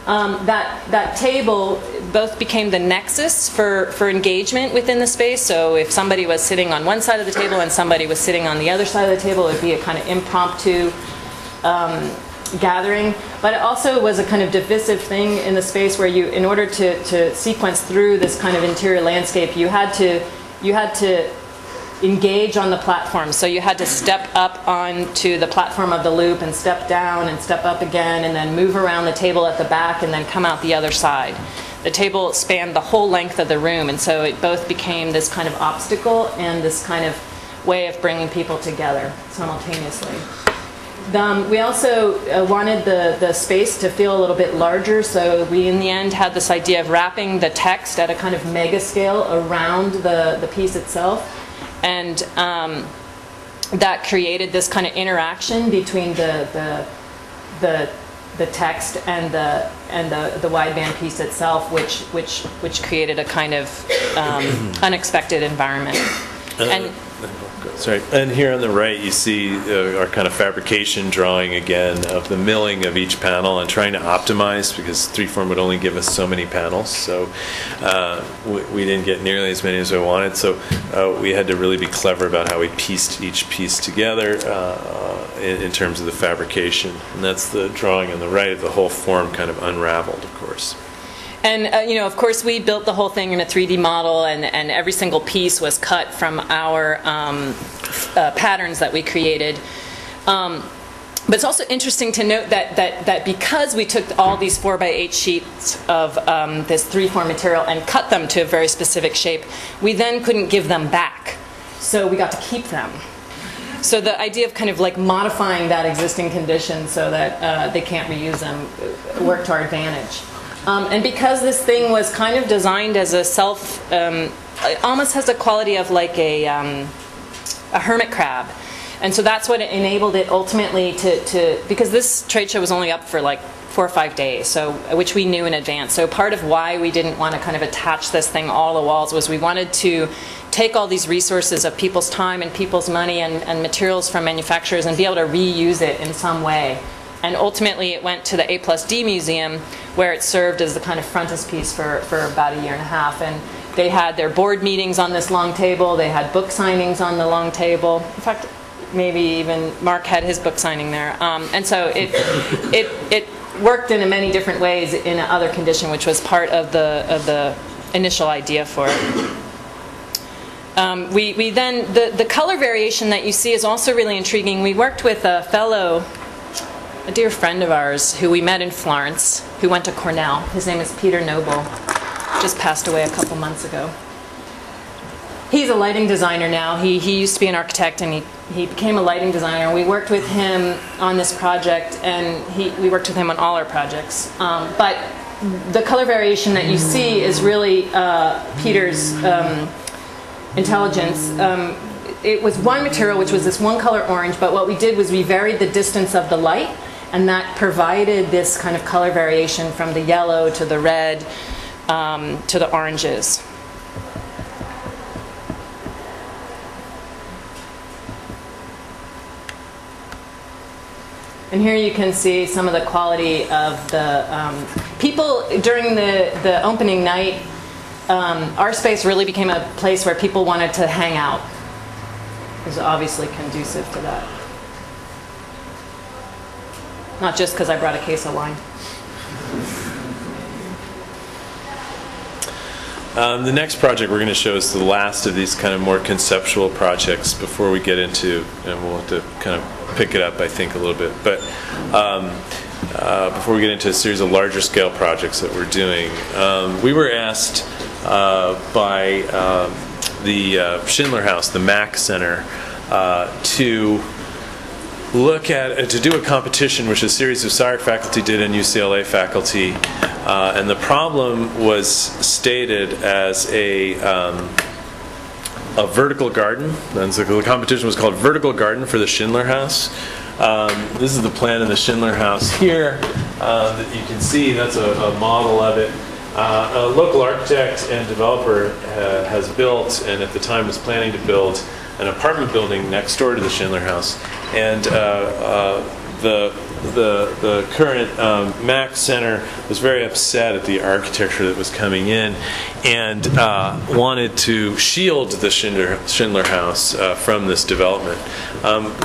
That table both became the nexus for engagement within the space. So if somebody was sitting on one side of the table and somebody was sitting on the other side of the table, it would be a kind of impromptu gathering. But it also was a kind of divisive thing in the space where you, in order to sequence through this kind of interior landscape, you had to engage on the platform. So you had to step up onto the platform of the loop and step down and step up again and then move around the table at the back and then come out the other side. The table spanned the whole length of the room, and so it both became this kind of obstacle and this kind of way of bringing people together simultaneously. We also wanted the space to feel a little bit larger, so we in the end had this idea of wrapping the text at a kind of mega scale around the piece itself. And that created this kind of interaction between the text and the wideband piece itself, which created a kind of unexpected environment. Sorry. And here on the right, you see our kind of fabrication drawing again of the milling of each panel and trying to optimize, because Freeform would only give us so many panels, so we didn't get nearly as many as we wanted. So we had to really be clever about how we pieced each piece together in terms of the fabrication. And that's the drawing on the right of the whole form kind of unraveled, of course. And you know, of course, we built the whole thing in a 3D model, and every single piece was cut from our patterns that we created. But it's also interesting to note that because we took all these 4x8 sheets of this 3-form material and cut them to a very specific shape, we then couldn't give them back. So we got to keep them. So the idea of kind of like modifying that existing condition so that they can't reuse them worked to our advantage. And because this thing was kind of designed as a it almost has the quality of like a hermit crab. And so that's what enabled it ultimately because this trade show was only up for like 4 or 5 days, so which we knew in advance. So part of why we didn't want to kind of attach this thing all the walls was we wanted to take all these resources of people's time and people's money and materials from manufacturers and be able to reuse it in some way. And ultimately it went to the A+D Museum, where it served as the kind of frontispiece for about 1.5 years. And they had their board meetings on this long table, they had book signings on the long table. In fact, maybe even Mark had his book signing there. And so it worked in many different ways in another condition, which was part of the initial idea for it. We then, the color variation that you see is also really intriguing. We worked with a dear friend of ours who we met in Florence, who went to Cornell. His name is Peter Noble, just passed away a couple months ago. He's a lighting designer now. He used to be an architect, and he became a lighting designer. We worked with him on this project, and we worked with him on all our projects. But the color variation that you see is really Peter's intelligence. It was one material, which was this one color orange, but what we did was we varied the distance of the light, and that provided this kind of color variation from the yellow to the red to the oranges. And here you can see some of the quality of the people during the opening night. Our space really became a place where people wanted to hang out. It was obviously conducive to that. Not just because I brought a case of wine. The next project we're going to show is the last of these kind of more conceptual projects before we get into, and we'll have to kind of pick it up, I think, a little bit. But before we get into a series of larger scale projects that we're doing, we were asked by the Schindler House, the Mack Center, to do a competition, which a series of SCIARC faculty did and UCLA faculty, and the problem was stated as a vertical garden. And so the competition was called Vertical Garden for the Schindler House. This is the plan of the Schindler House here that you can see. That's a model of it. A local architect and developer has built, and at the time was planning to build, an apartment building next door to the Schindler House. And the current Mack Center was very upset at the architecture that was coming in and wanted to shield the Schindler House from this development.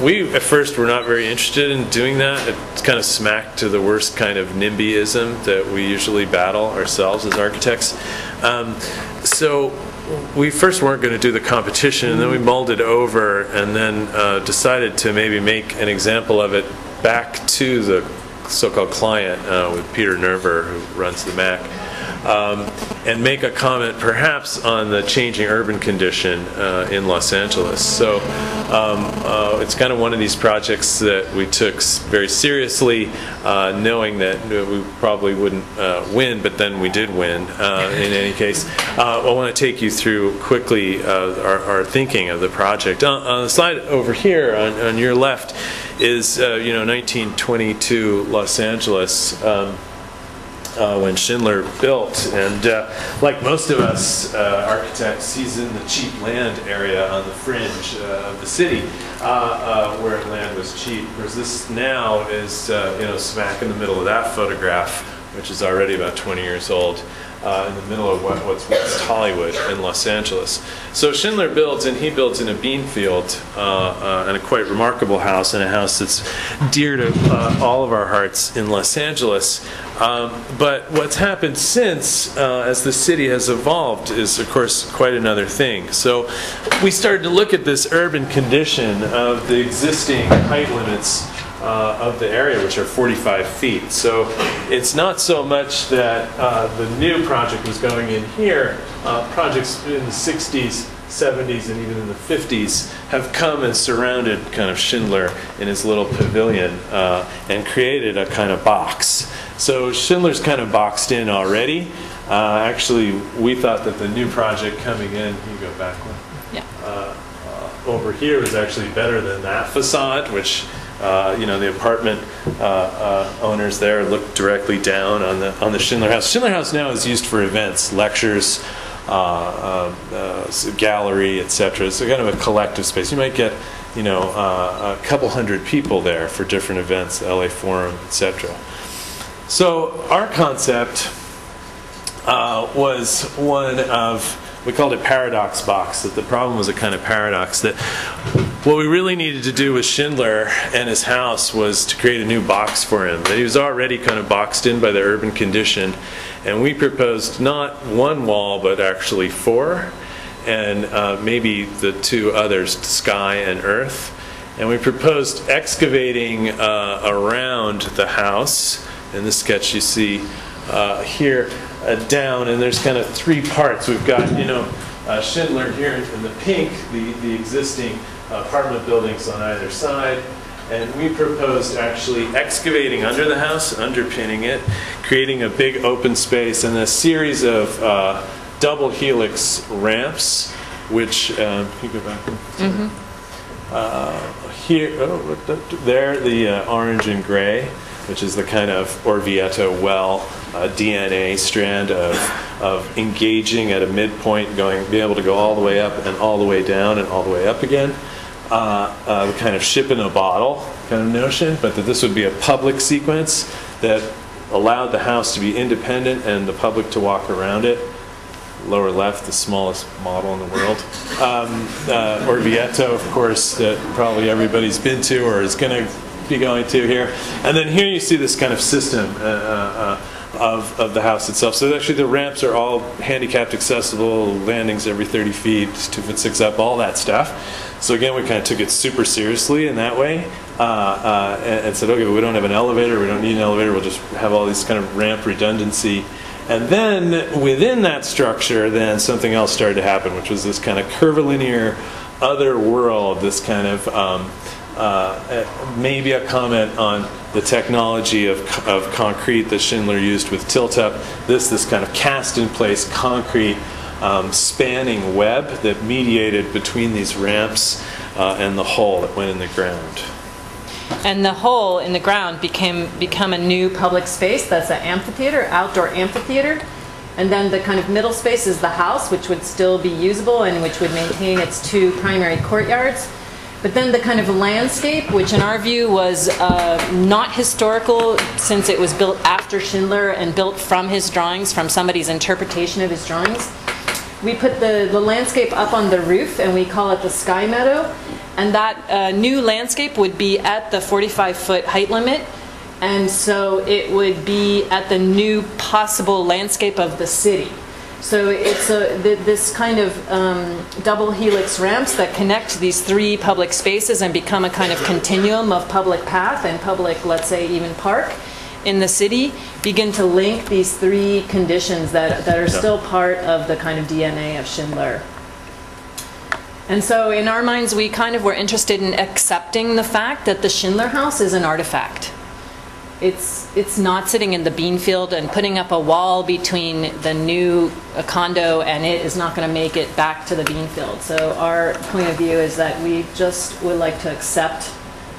We at first were not very interested in doing that. It kind of smacked to the worst kind of NIMBYism that we usually battle ourselves as architects. So we first weren't going to do the competition, and then we mulled it over and then decided to maybe make an example of it back to the so-called client with Peter Nerver, who runs the Mack, and make a comment perhaps on the changing urban condition in Los Angeles. So it's kind of one of these projects that we took very seriously, knowing that we probably wouldn't win, but then we did win in any case. I want to take you through quickly our thinking of the project. On the slide over here on your left is 1922 Los Angeles, when Schindler built, and like most of us architects, he's in the cheap land area on the fringe of the city, where land was cheap. Whereas this now is smack in the middle of that photograph, which is already about 20 years old, in the middle of what's West Hollywood in Los Angeles. So Schindler builds, and he builds in a bean field, and a quite remarkable house, and a house that's dear to all of our hearts in Los Angeles. But what's happened since, as the city has evolved, is of course quite another thing. So we started to look at this urban condition of the existing height limits of the area, which are 45 feet. So it's not so much that the new project was going in here. Projects in the 60s 70s and even in the 50s have come and surrounded kind of Schindler in his little pavilion and created a kind of box. So Schindler's kind of boxed in already. Actually, we thought that the new project coming in, you go back one. Yeah. Over here was actually better than that facade, which you know, the apartment owners there look directly down on the Schindler House. Schindler House now is used for events, lectures, gallery, etc. It's kind of a collective space. You might get, you know, a couple hundred people there for different events, the LA Forum, etc. So our concept was one of, we called it paradox box, that the problem was a kind of paradox, that what we really needed to do with Schindler and his house was to create a new box for him. That he was already kind of boxed in by the urban condition, and we proposed not one wall but actually four, and maybe the two others, sky and earth. And we proposed excavating around the house. In this sketch you see here down, and there's kind of three parts. We've got, you know, Schindler here in the pink, the existing apartment buildings on either side, and we proposed actually excavating under the house, underpinning it, creating a big open space and a series of double helix ramps, which, can you go back? Here, there, the orange and gray, which is the kind of Orvieto well DNA strand of engaging at a midpoint, being able to go all the way up and all the way down and all the way up again. The kind of ship in a bottle kind of notion, but that this would be a public sequence that allowed the house to be independent and the public to walk around it. Lower left, the smallest model in the world. Orvieto, of course, that probably everybody's been to or is going to be going to here. And then here you see this kind of system of the house itself. So actually the ramps are all handicapped accessible, landings every 30 feet, 2 foot 6 up, all that stuff. So again, we kind of took it super seriously in that way, and said, okay, we don't have an elevator, we don't need an elevator, we'll just have all these kind of ramp redundancy. And then within that structure, then something else started to happen, which was this kind of curvilinear other world, this kind of maybe a comment on the technology of concrete that Schindler used with tilt-up, this kind of cast-in-place concrete spanning web that mediated between these ramps and the hole that went in the ground. And the hole in the ground become a new public space. That's an amphitheater, outdoor amphitheater. And then the kind of middle space is the house, which would still be usable and which would maintain its two primary courtyards. But then the kind of landscape, which in our view was not historical, since it was built after Schindler and built from his drawings, from somebody's interpretation of his drawings. We put the landscape up on the roof, and we call it the sky meadow. And that new landscape would be at the 45-foot height limit. And so it would be at the new possible landscape of the city. So it's this kind of double helix ramps that connect these three public spaces and become a kind of continuum of public path and public, let's say, even park in the city, begin to link these three conditions that are still part of the kind of DNA of Schindler. And so in our minds, we kind of were interested in accepting the fact that the Schindler house is an artifact. It's not sitting in the bean field, and putting up a wall between the new condo and it is not going to make it back to the bean field. So our point of view is that we just would like to accept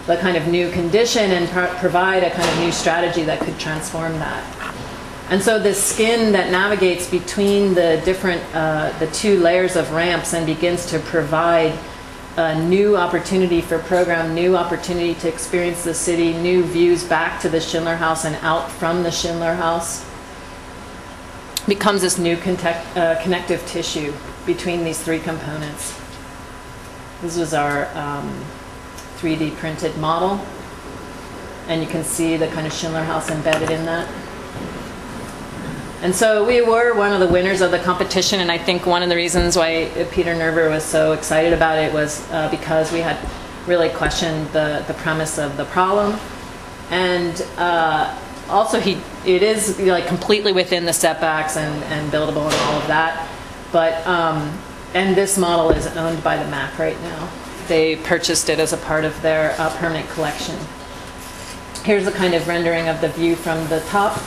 the kind of new condition and provide a kind of new strategy that could transform that. And so the skin that navigates between the different, the two layers of ramps and begins to provide a new opportunity for program, new opportunity to experience the city, new views back to the Schindler house and out from the Schindler house, becomes this new connective tissue between these three components. This was our 3D printed model, and you can see the kind of Schindler house embedded in that. And so we were one of the winners of the competition, and I think one of the reasons why Peter Nerver was so excited about it was because we had really questioned the premise of the problem. And also it is like completely within the setbacks and buildable and all of that. But And this model is owned by the MAC right now. They purchased it as a part of their permanent collection. Here's a kind of rendering of the view from the top,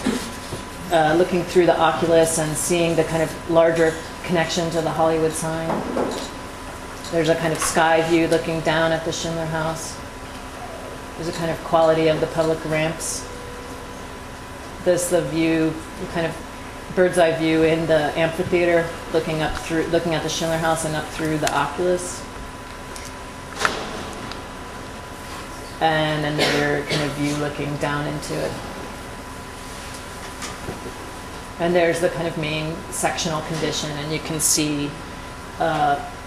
looking through the oculus and seeing the kind of larger connection to the Hollywood sign. There's a kind of sky view looking down at the Schindler House. There's a kind of quality of the public ramps. This the view, kind of bird's eye view in the amphitheater, looking at the Schindler House and up through the oculus. And another kind of view looking down into it. And there's the kind of main sectional condition, and you can see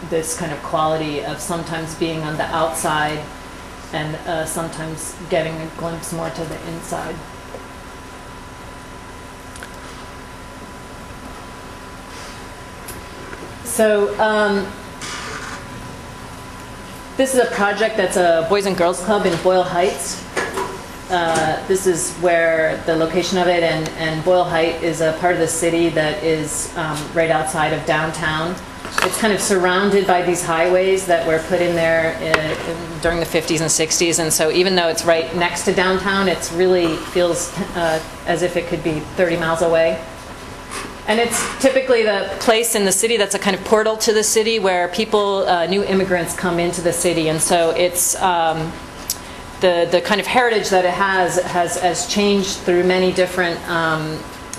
this kind of quality of sometimes being on the outside and sometimes getting a glimpse more to the inside. So this is a project that's a Boys and Girls Club in Boyle Heights. This is where the location of it, and Boyle Heights is a part of the city that is right outside of downtown. It's kind of surrounded by these highways that were put in there during the 50s and 60s, and so even though it's right next to downtown, it really feels as if it could be 30 miles away. And it's typically the place in the city that's a kind of portal to the city where people, new immigrants come into the city, and so it's the kind of heritage that it has changed through many different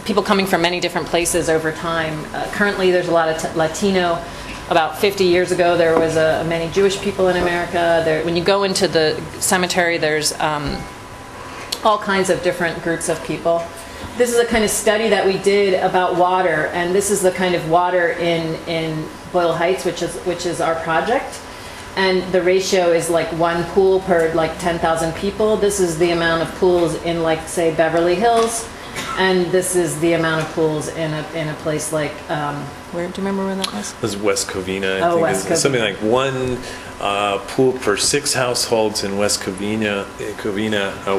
people coming from many different places over time. Currently, there's a lot of Latino. About 50 years ago, there was many Jewish people in America. When you go into the cemetery, there's all kinds of different groups of people. This is a kind of study that we did about water, and this is the kind of water in Boyle Heights, which is our project. And the ratio is like 1 pool per like 10,000 people. This is the amount of pools in, like, say, Beverly Hills. And this is the amount of pools in a place like, where, do you remember where that was? It was West Covina, I think. West Covina. Something like 1 pool per 6 households in West Covina,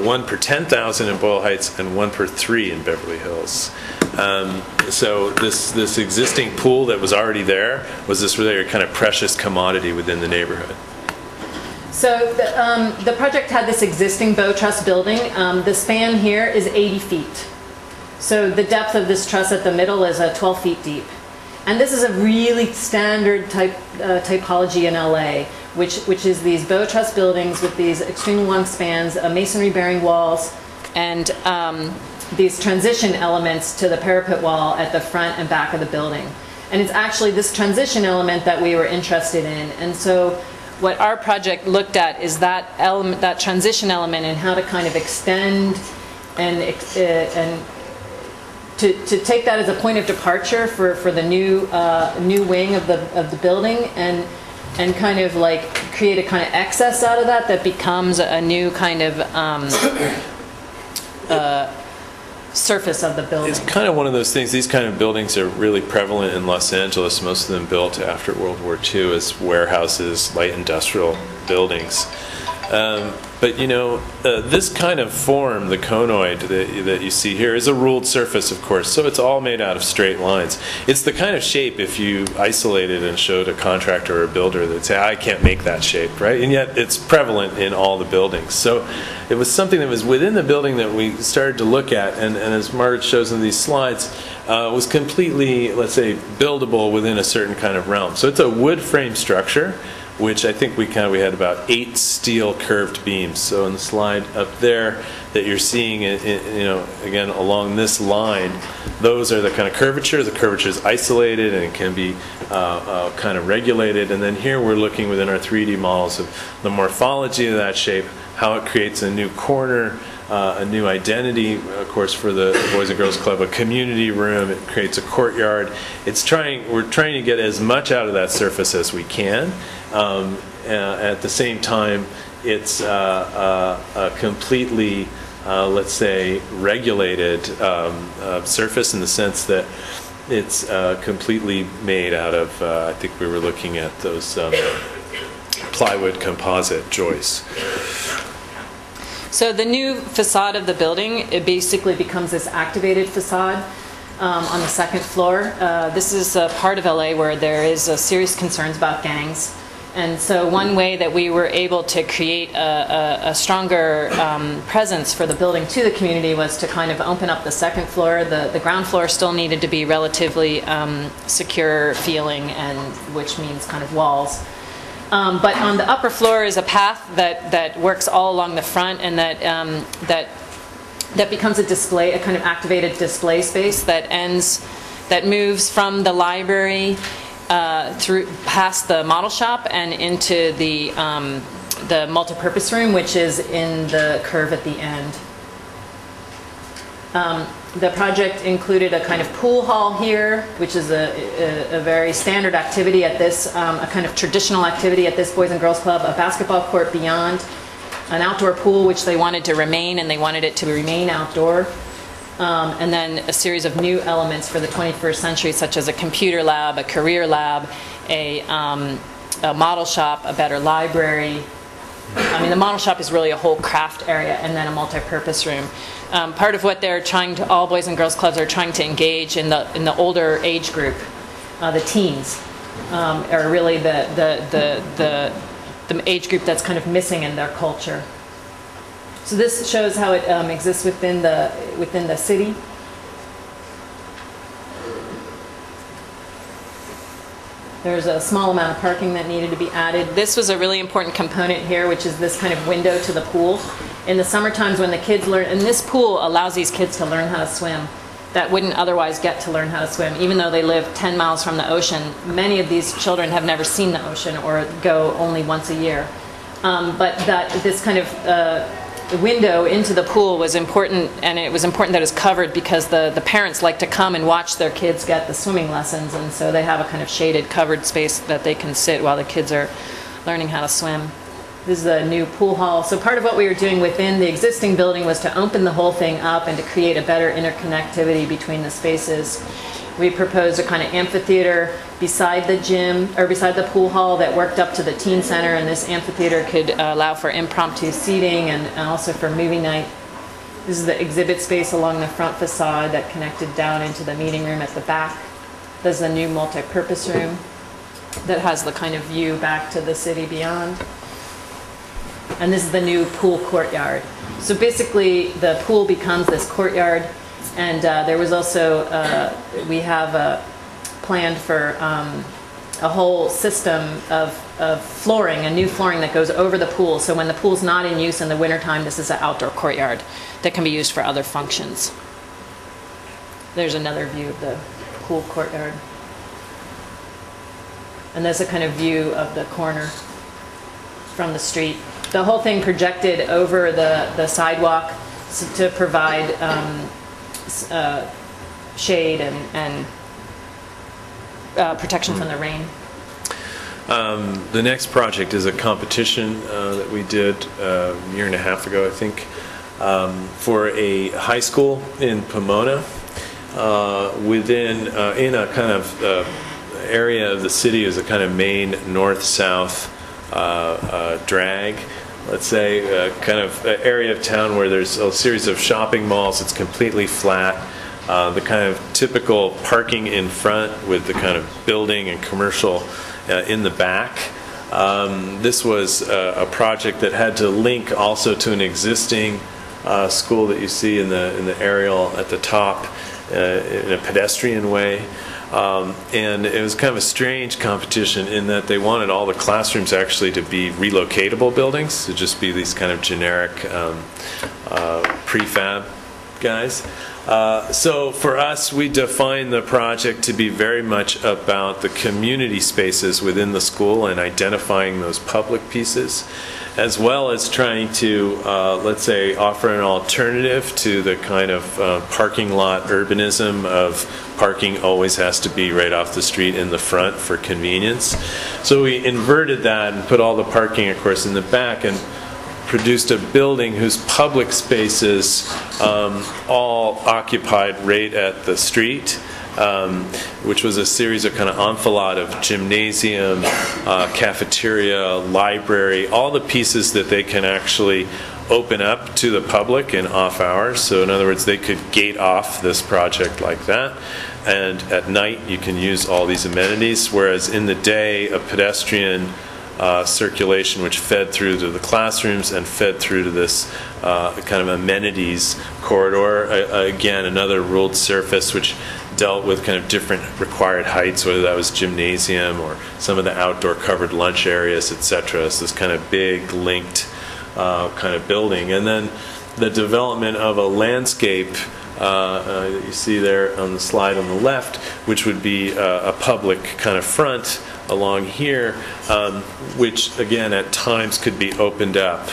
1 per 10,000 in Boyle Heights, and 1 per 3 in Beverly Hills. So this existing pool that was already there was this really kind of precious commodity within the neighborhood. So the project had this existing bow truss building. The span here is 80 feet. So the depth of this truss at the middle is 12 feet deep. And this is a really standard typology in LA, which is these bow truss buildings with these extremely long spans, masonry bearing walls, and these transition elements to the parapet wall at the front and back of the building. And it's actually this transition element that we were interested in. And so what our project looked at is that element, that transition element, and how to kind of extend and to take that as a point of departure for the new wing of the building, and kind of like create a kind of excess out of that becomes a new kind of surface of the building. It's kind of one of those things. These kind of buildings are really prevalent in Los Angeles. Most of them built after World War II as warehouses, light industrial buildings. But you know, this kind of form, the conoid that you see here, is a ruled surface, of course, so it's all made out of straight lines. It's the kind of shape, if you isolated and showed a contractor or a builder, they'd say, I can't make that shape, right? And yet it's prevalent in all the buildings. So it was something that was within the building that we started to look at, and as Margaret shows in these slides, was completely, let's say, buildable within a certain kind of realm. So it's a wood frame structure, which I think we had about 8 steel curved beams. So in the slide up there that you're seeing, you know, again along this line, those are the kind of curvature. The curvature is isolated and it can be kind of regulated. And then here we're looking within our 3D models of the morphology of that shape, how it creates a new corner, a new identity, of course, for the Boys and Girls Club, a community room. It creates a courtyard. We're trying to get as much out of that surface as we can. At the same time, it's a completely, let's say, regulated surface in the sense that it's completely made out of, I think we were looking at those plywood composite joists. So the new facade of the building, it basically becomes this activated facade. on the second floor. This is a part of LA where there is serious concerns about gangs. And so one way that we were able to create a stronger presence for the building to the community was to kind of open up the second floor. The ground floor still needed to be relatively secure feeling, and which means kind of walls. But on the upper floor is a path that works all along the front, and that becomes a display, a kind of activated display space that moves from the library through past the model shop and into the multipurpose room, which is in the curve at the end. The project included a kind of pool hall here, which is a very standard activity at this, a kind of traditional activity at this Boys and Girls Club, a basketball court beyond, an outdoor pool, which they wanted to remain, and they wanted it to remain outdoor. And then a series of new elements for the 21st century, such as a computer lab, a career lab, a model shop, a better library. I mean, the model shop is really a whole craft area, and then a multi-purpose room. Part of what they're trying to, all Boys and Girls Clubs are trying to engage in the older age group, the teens, are really the age group that's kind of missing in their culture. So this shows how it exists within the city. There's a small amount of parking that needed to be added. This was a really important component here, which is this kind of window to the pool. In the summer times when the kids learn, and this pool allows these kids to learn how to swim that wouldn't otherwise get to learn how to swim. Even though they live 10 miles from the ocean, many of these children have never seen the ocean or go only once a year. But this kind of the window into the pool was important, and it was important that it was covered because the parents like to come and watch their kids get the swimming lessons, and so they have a kind of shaded, covered space that they can sit while the kids are learning how to swim. This is a new pool hall. So part of what we were doing within the existing building was to open the whole thing up and to create a better interconnectivity between the spaces. We proposed a kind of amphitheater beside the gym, or beside the pool hall, that worked up to the teen center, and this amphitheater could allow for impromptu seating and also for movie night. This is the exhibit space along the front facade that connected down into the meeting room at the back. There's a new multi-purpose room that has the kind of view back to the city beyond. And this is the new pool courtyard. So basically the pool becomes this courtyard. And there was also, we have planned for a whole system of flooring, a new flooring that goes over the pool. So when the pool's not in use in the wintertime, this is an outdoor courtyard that can be used for other functions. There's another view of the pool courtyard. And there's a kind of view of the corner from the street. The whole thing projected over the sidewalk to provide shade and protection from the rain. The next project is a competition that we did a year and a half ago, I think, for a high school in Pomona, within in a kind of area of the city is a kind of main north-south drag. Let's say kind of area of town where there's a series of shopping malls. It's completely flat. The kind of typical parking in front with the kind of building and commercial in the back. This was a project that had to link also to an existing school that you see in the aerial at the top in a pedestrian way. And it was kind of a strange competition in that they wanted all the classrooms actually to be relocatable buildings, to just be these kind of generic prefab guys. So for us, we define the project to be very much about the community spaces within the school and identifying those public pieces, as well as trying to, let's say, offer an alternative to the kind of parking lot urbanism of parking always has to be right off the street in the front for convenience. So we inverted that and put all the parking, of course, in the back, and produced a building whose public spaces all occupied right at the street, which was a series of kind of enfilade of gymnasium, cafeteria, library, all the pieces that they can actually open up to the public in off hours. So in other words, they could gate off this project like that. And at night, you can use all these amenities, whereas in the day, a pedestrian circulation which fed through to the classrooms and fed through to this kind of amenities corridor. Again, another ruled surface which dealt with kind of different required heights, whether that was gymnasium or some of the outdoor covered lunch areas, etc. So this kind of big linked kind of building. And then the development of a landscape that you see there on the slide on the left, which would be a public kind of front along here, which again at times could be opened up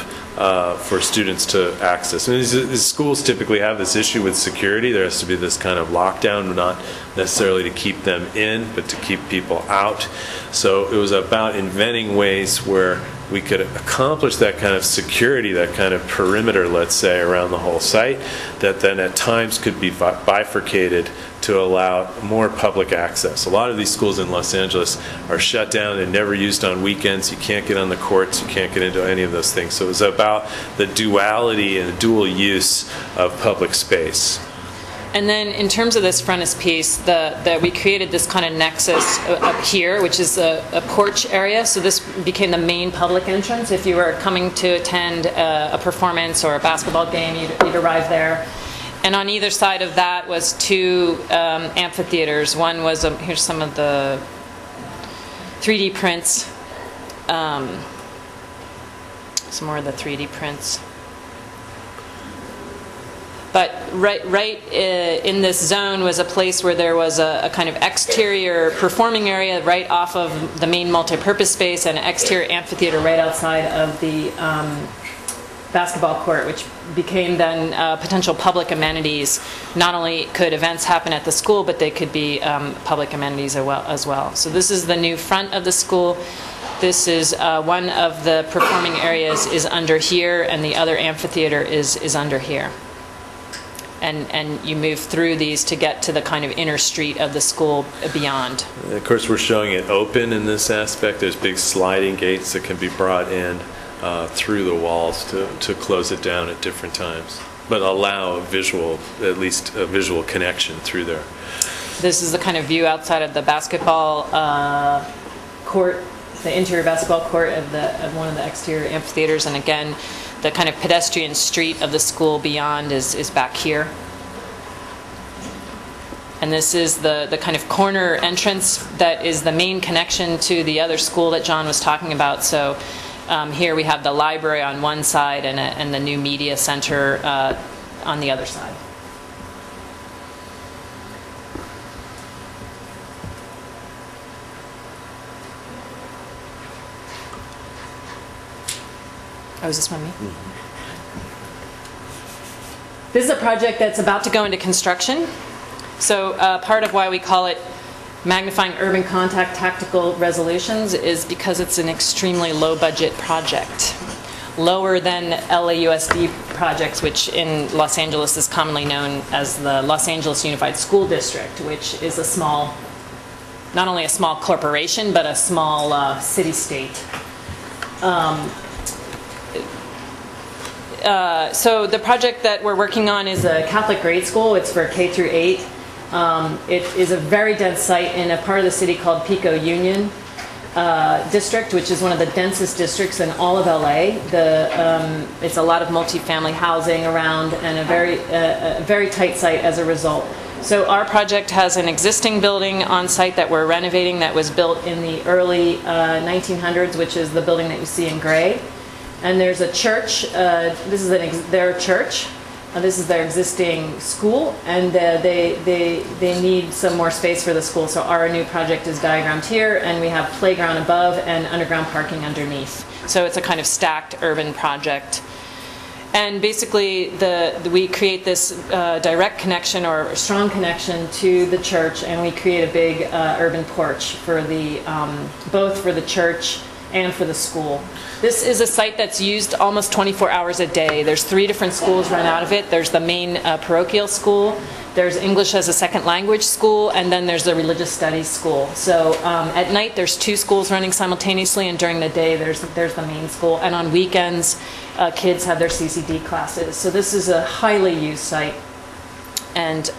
for students to access. And these schools typically have this issue with security. There has to be this kind of lockdown, not necessarily to keep them in, but to keep people out. So it was about inventing ways where we could accomplish that kind of security, that kind of perimeter, let's say, around the whole site, that then at times could be bifurcated to allow more public access. A lot of these schools in Los Angeles are shut down and never used on weekends. You can't get on the courts, you can't get into any of those things. So it was about the duality and the dual use of public space. And then in terms of this frontispiece, we created this kind of nexus up here, which is a porch area. So this became the main public entrance. If you were coming to attend a performance or a basketball game, you'd arrive there. And on either side of that was two amphitheaters. One was, here's some of the 3D prints. Some more of the 3D prints. But right in this zone was a place where there was a kind of exterior performing area right off of the main multi-purpose space and an exterior amphitheater right outside of the basketball court, which became then potential public amenities. Not only could events happen at the school, but they could be public amenities as well. So this is the new front of the school. This is one of the performing areas is under here, and the other amphitheater is under here. And you move through these to get to the kind of inner street of the school beyond. And of course, we're showing it open in this aspect. There's big sliding gates that can be brought in through the walls to close it down at different times, but allow a visual, at least a visual connection through there. This is the kind of view outside of the basketball court, the interior basketball court of one of the exterior amphitheaters, and again, the kind of pedestrian street of the school beyond is back here. And this is the kind of corner entrance that is the main connection to the other school that John was talking about. So here we have the library on one side and the new media center on the other side. Oh, is this one me? Mm-hmm. This is a project that's about to go into construction. So part of why we call it Magnifying Urban Contact Tactical Resolutions is because it's an extremely low-budget project. Lower than LAUSD projects, which in Los Angeles is commonly known as the Los Angeles Unified School District, which is a small, not only a small corporation, but a small city-state. So the project that we're working on is a Catholic grade school. It's for K through 8. It is a very dense site in a part of the city called Pico Union District, which is one of the densest districts in all of LA. It's a lot of multifamily housing around and a very tight site as a result. So our project has an existing building on site that we're renovating that was built in the early 1900s, which is the building that you see in gray. And there's a church. This is their church. This is their existing school, and they need some more space for the school. So our new project is diagrammed here, and we have playground above and underground parking underneath. So it's a kind of stacked urban project. And basically, we create this direct connection or strong connection to the church, and we create a big urban porch for both for the church and for the school. This is a site that's used almost 24 hours a day. There's 3 different schools run out of it. There's the main parochial school, There's English as a second language school, and then there's the religious studies school. So at night there's 2 schools running simultaneously, and during the day there's the main school. And on weekends, kids have their CCD classes. So this is a highly used site. And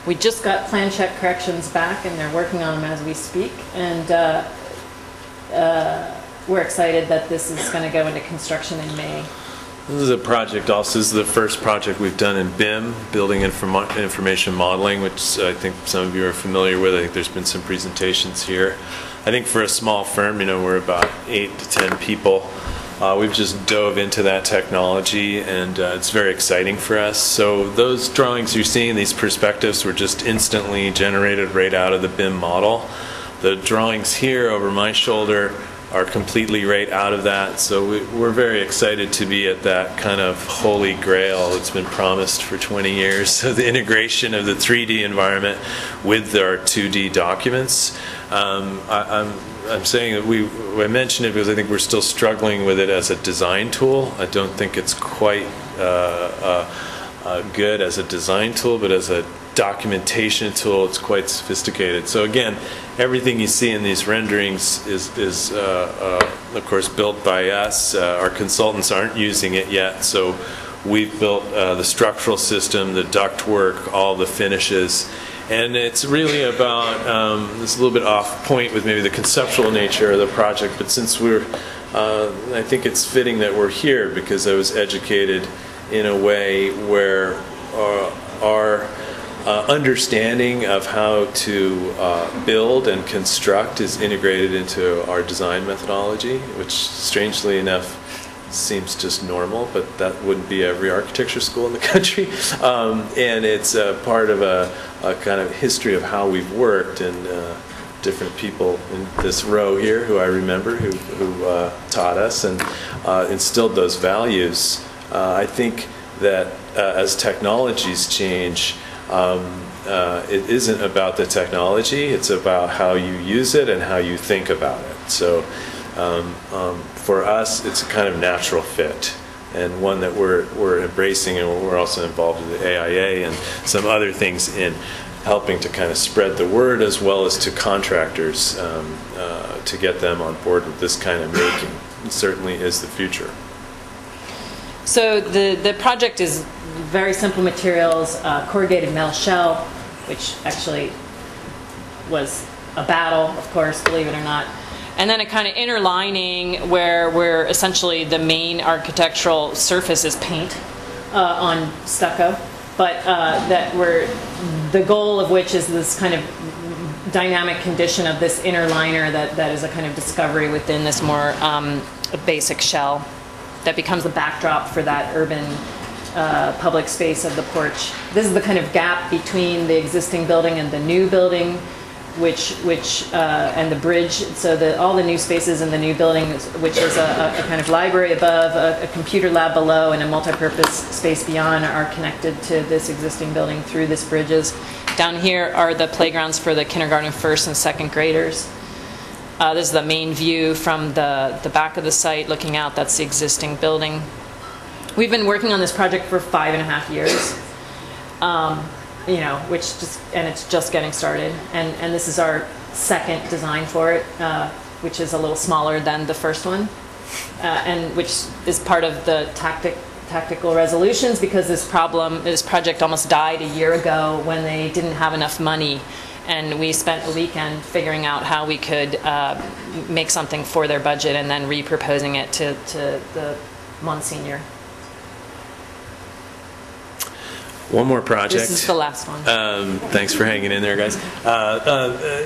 we just got plan check corrections back, and they're working on them as we speak. And we're excited that this is going to go into construction in May. This is a project also, this is the first project we've done in BIM, Building Information Modeling, which I think some of you are familiar with. I think there's been some presentations here. I think for a small firm, we're about 8 to 10 people. We've just dove into that technology, and it's very exciting for us. So those drawings you're seeing, these perspectives, were just instantly generated right out of the BIM model. The drawings here over my shoulder are completely right out of that. So we're very excited to be at that kind of holy grail that's been promised for 20 years. So the integration of the 3D environment with our 2D documents. I'm saying that I mentioned it because I think we're still struggling with it as a design tool. I don't think it's quite good as a design tool, but as a documentation tool, it's quite sophisticated. So again, everything you see in these renderings is of course built by us. Our consultants aren't using it yet, so we've built the structural system, the ductwork, all the finishes. And it's really about, this is a little bit off point with maybe the conceptual nature of the project, but since I think it's fitting that we're here because I was educated in a way where our understanding of how to build and construct is integrated into our design methodology, which strangely enough seems just normal, but that wouldn't be every architecture school in the country. And it's part of a kind of history of how we've worked, and different people in this row here who I remember who taught us and instilled those values. I think that as technologies change, it isn't about the technology, it's about how you use it and how you think about it. So for us, it's a kind of natural fit, and one that we're embracing, and we're also involved in the AIA and some other things in helping to kind of spread the word, as well as to contractors to get them on board with this kind of making. It certainly is the future. So the project is very simple materials, corrugated metal shell, which actually was a battle, of course, believe it or not. And then a kind of inner lining where essentially the main architectural surface is paint on stucco, but the goal of which is this kind of dynamic condition of this inner liner that is a kind of discovery within this more basic shell that becomes the backdrop for that urban public space of the porch. This is the kind of gap between the existing building and the new building, and the bridge. So all the new spaces in the new building, which is a kind of library above, a computer lab below, and a multi-purpose space beyond, are connected to this existing building through these bridges. Down here are the playgrounds for the kindergarten, first and second graders. This is the main view from the back of the site looking out. That's the existing building. We've been working on this project for 5.5 years. And it's just getting started. And this is our second design for it, which is a little smaller than the first one, and which is part of the tactical resolutions, because this project almost died a year ago when they didn't have enough money. And we spent a weekend figuring out how we could make something for their budget, and then re-proposing it to the Monsignor. One more project. This is the last one. Thanks for hanging in there, guys.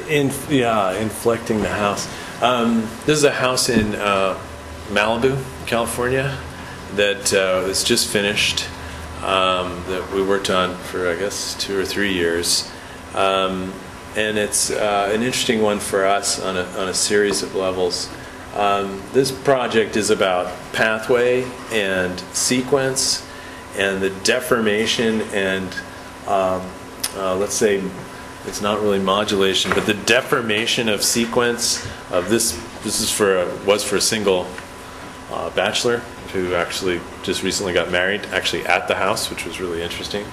Inflecting the house. This is a house in Malibu, California, that was just finished, that we worked on for, I guess, 2 or 3 years. And it's an interesting one for us on a series of levels. This project is about pathway and sequence, and the deformation and let's say it's not really modulation, but the deformation of sequence of this was for a single bachelor who actually just recently got married, actually at the house, which was really interesting.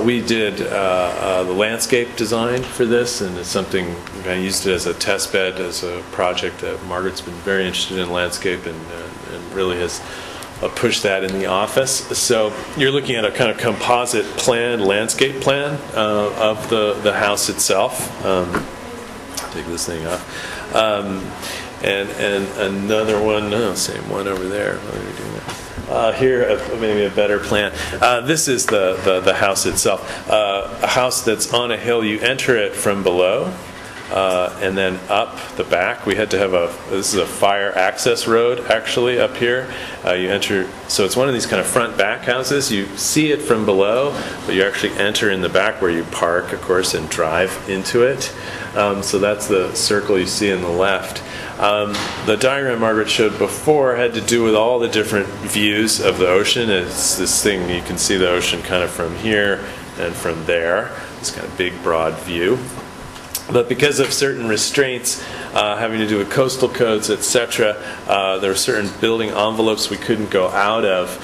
We did the landscape design for this, and it's something I used it as a test bed, as a project that Margaret's been very interested in landscape and really has pushed that in the office. So you're looking at a kind of composite plan, landscape plan of the house itself. Take this thing off. And another one, same one over there. What are we doing there? Here, maybe a better plan. This is the house itself. A house that's on a hill. You enter it from below, and then up the back. We had to have this is a fire access road, actually, up here. You enter, so it's one of these kind of front-back houses. You see it from below, but you actually enter in the back where you park, of course, and drive into it. So that's the circle you see on the left. The diagram Margaret showed before had to do with all the different views of the ocean. It's this thing, you can see the ocean kind of from here and from there. This kind of big, broad view. But because of certain restraints having to do with coastal codes, etc., there were certain building envelopes we couldn't go out of.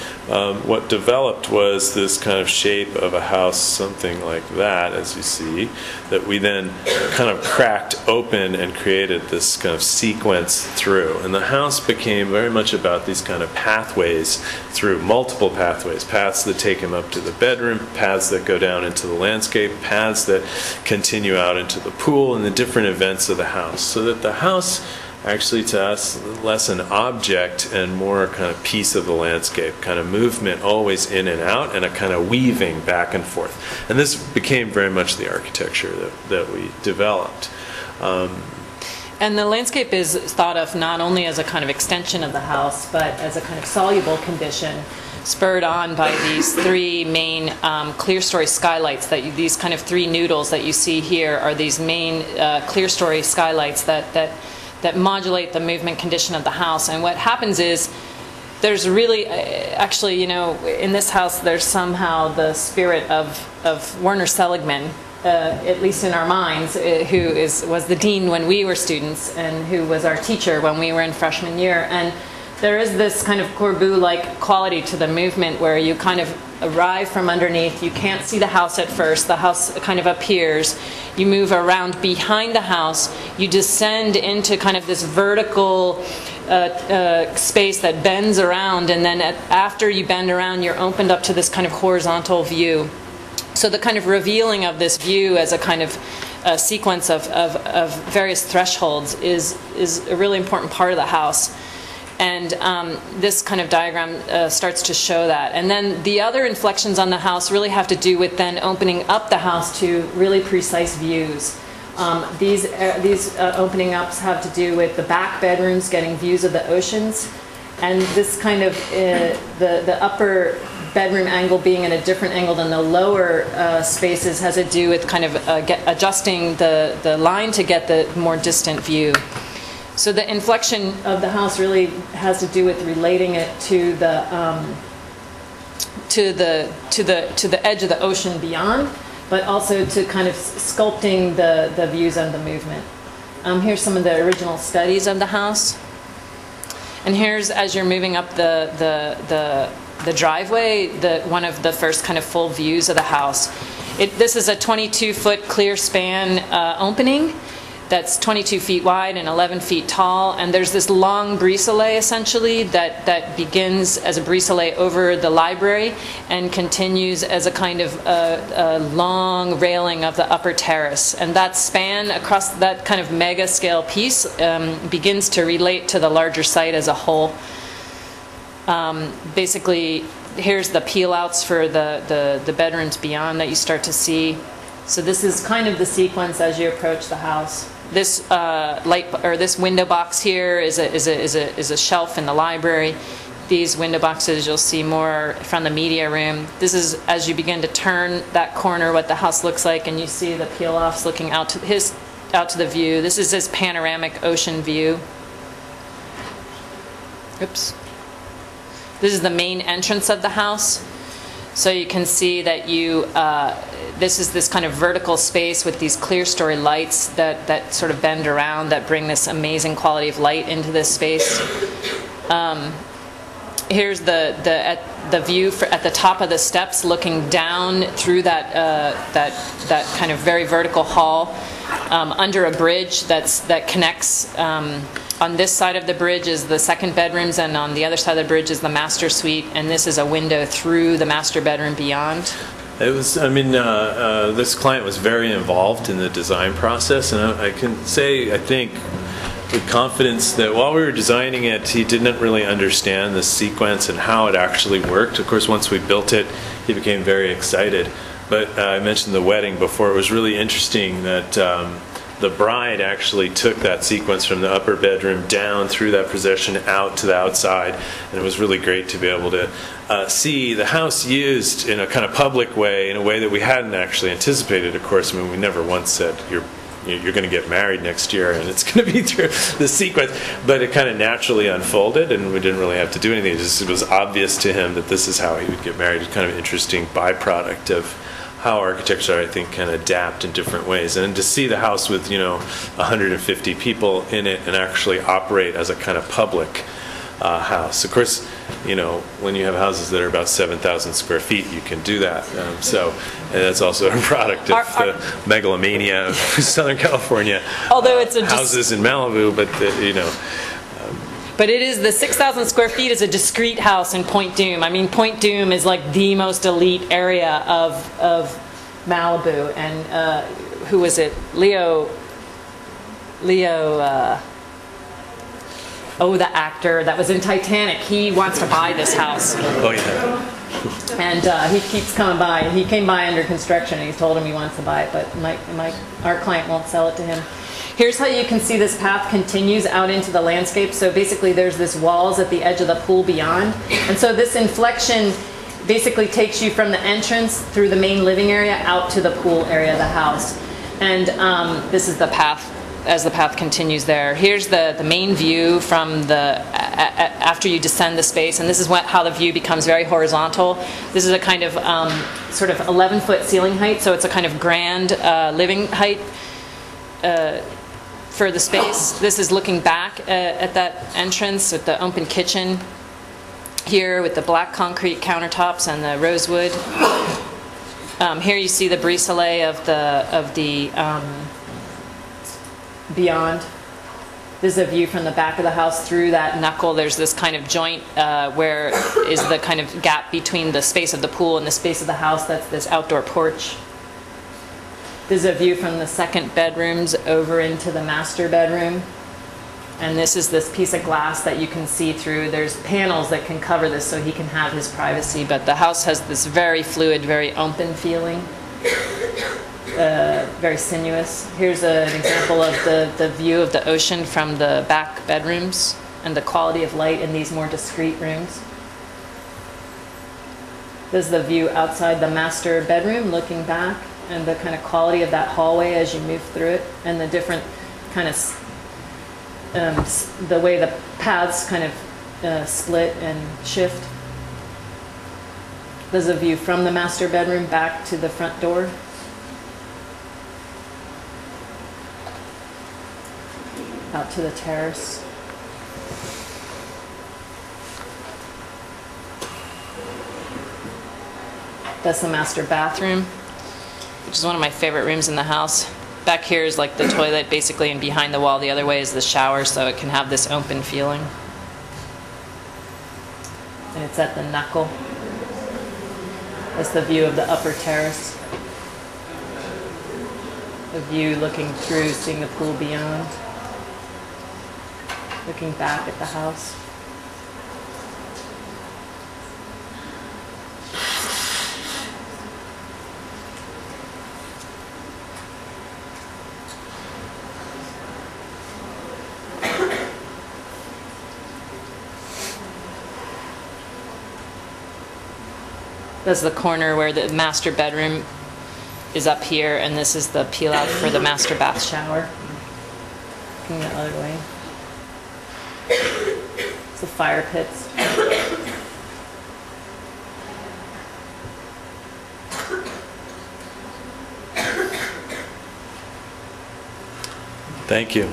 What developed was this kind of shape of a house, something like that, as you see, that we then kind of cracked open and created this kind of sequence through. And the house became very much about these kind of pathways through, multiple pathways, paths that take him up to the bedroom, paths that go down into the landscape, paths that continue out into the pool, and the different events of the house. So that the house, actually to us, less an object and more a kind of piece of the landscape, kind of movement always in and out, and a kind of weaving back and forth. And this became very much the architecture that we developed. And the landscape is thought of not only as a kind of extension of the house, but as a kind of soluble condition, spurred on by these three main clear story skylights. These kind of three noodles that you see here are these main clear story skylights that modulate the movement condition of the house. And what happens is there's really, actually, you know, in this house there's somehow the spirit of Werner Seligman, at least in our minds, who was the dean when we were students and who was our teacher when we were in freshman year. And there is this kind of Corbu-like quality to the movement where you kind of arrive from underneath. You can't see the house at first. The house kind of appears. You move around behind the house. You descend into kind of this vertical space that bends around, and then after you bend around, you're opened up to this kind of horizontal view. So the kind of revealing of this view as a kind of sequence of various thresholds is a really important part of the house. And this kind of diagram starts to show that. And then the other inflections on the house really have to do with then opening up the house to really precise views. These opening ups have to do with the back bedrooms getting views of the oceans. And this kind of, the upper bedroom angle being at a different angle than the lower spaces has to do with kind of adjusting the line to get the more distant view. So the inflection of the house really has to do with relating it to the edge of the ocean beyond, but also to kind of sculpting the views and the movement. Here's some of the original studies of the house, and here's, as you're moving up the driveway, one of the first kind of full views of the house. This is a 22-foot clear span opening that's 22 feet wide and 11 feet tall, and there's this long brise-soleil essentially that begins as a brise-soleil over the library and continues as a kind of a long railing of the upper terrace. And that span across that kind of mega scale piece begins to relate to the larger site as a whole. Basically, here's the peel outs for the bedrooms beyond that you start to see. So this is kind of the sequence as you approach the house. This this window box here is a shelf in the library. These window boxes you'll see more from the media room. This is, as you begin to turn that corner, what the house looks like, and you see the peel offs looking out to the view. This is his panoramic ocean view. Oops. This is the main entrance of the house. So you can see that this is this kind of vertical space with these clear story lights that sort of bend around, that bring this amazing quality of light into this space. here's the view at the top of the steps, looking down through that kind of very vertical hall under a bridge that connects. On this side of the bridge is the second bedrooms, and on the other side of the bridge is the master suite. And this is a window through the master bedroom beyond. It was, I mean, this client was very involved in the design process, and I can say, I think, with confidence that while we were designing it, he didn't really understand the sequence and how it actually worked. Of course, once we built it, he became very excited. But I mentioned the wedding before. It was really interesting that the bride actually took that sequence from the upper bedroom down through that procession out to the outside, and it was really great to be able to see the house used in a kind of public way, in a way that we hadn't actually anticipated. Of course, I mean, we never once said you're going to get married next year and it's going to be through the sequence, but it kind of naturally unfolded, and we didn't really have to do anything. It was obvious to him that this is how he would get married. It's kind of an interesting byproduct of how architecture, I think, can adapt in different ways. And to see the house with, 150 people in it and actually operate as a kind of public house. Of course, when you have houses that are about 7,000 square feet, you can do that. And that's also a product of the megalomania of Southern California. Although it's houses in Malibu, but But it is, the 6,000 square feet is a discrete house in Point Dume. I mean, Point Dume is like the most elite area of Malibu. And who was it? Leo, the actor that was in Titanic. He wants to buy this house. Oh, yeah. And he keeps coming by. And he came by under construction, and he told him he wants to buy it, but our client won't sell it to him. Here's how you can see this path continues out into the landscape. So basically there's this walls at the edge of the pool beyond. And so this inflection basically takes you from the entrance through the main living area out to the pool area of the house. And this is the path as the path continues there. Here's the main view from after you descend the space, and this is how the view becomes very horizontal. This is a kind of sort of 11-foot ceiling height, so it's a kind of grand living height for the space. This is looking back at that entrance at the open kitchen here with the black concrete countertops and the rosewood. Here you see the brise-soleil of the beyond. This is a view from the back of the house through that knuckle. There's this kind of joint where is the kind of gap between the space of the pool and the space of the house. That's this outdoor porch. This is a view from the second bedrooms over into the master bedroom. And this is this piece of glass that you can see through. There's panels that can cover this so he can have his privacy, but the house has this very fluid, very open feeling. Very sinuous. Here's an example of the view of the ocean from the back bedrooms and the quality of light in these more discreet rooms. This is the view outside the master bedroom looking back, and the kind of quality of that hallway as you move through it, and the different kind of the way the paths kind of split and shift. There's a view from the master bedroom back to the front door. Out to the terrace. That's the master bathroom, which is one of my favorite rooms in the house. Back here is like the toilet basically, and behind the wall the other way is the shower, so it can have this open feeling. And it's at the knuckle. That's the view of the upper terrace. The view looking through, seeing the pool beyond. Looking back at the house. That's the corner where the master bedroom is up here, and this is the peel out for the master bath shower. Looking the other way. It's the fire pits. Thank you.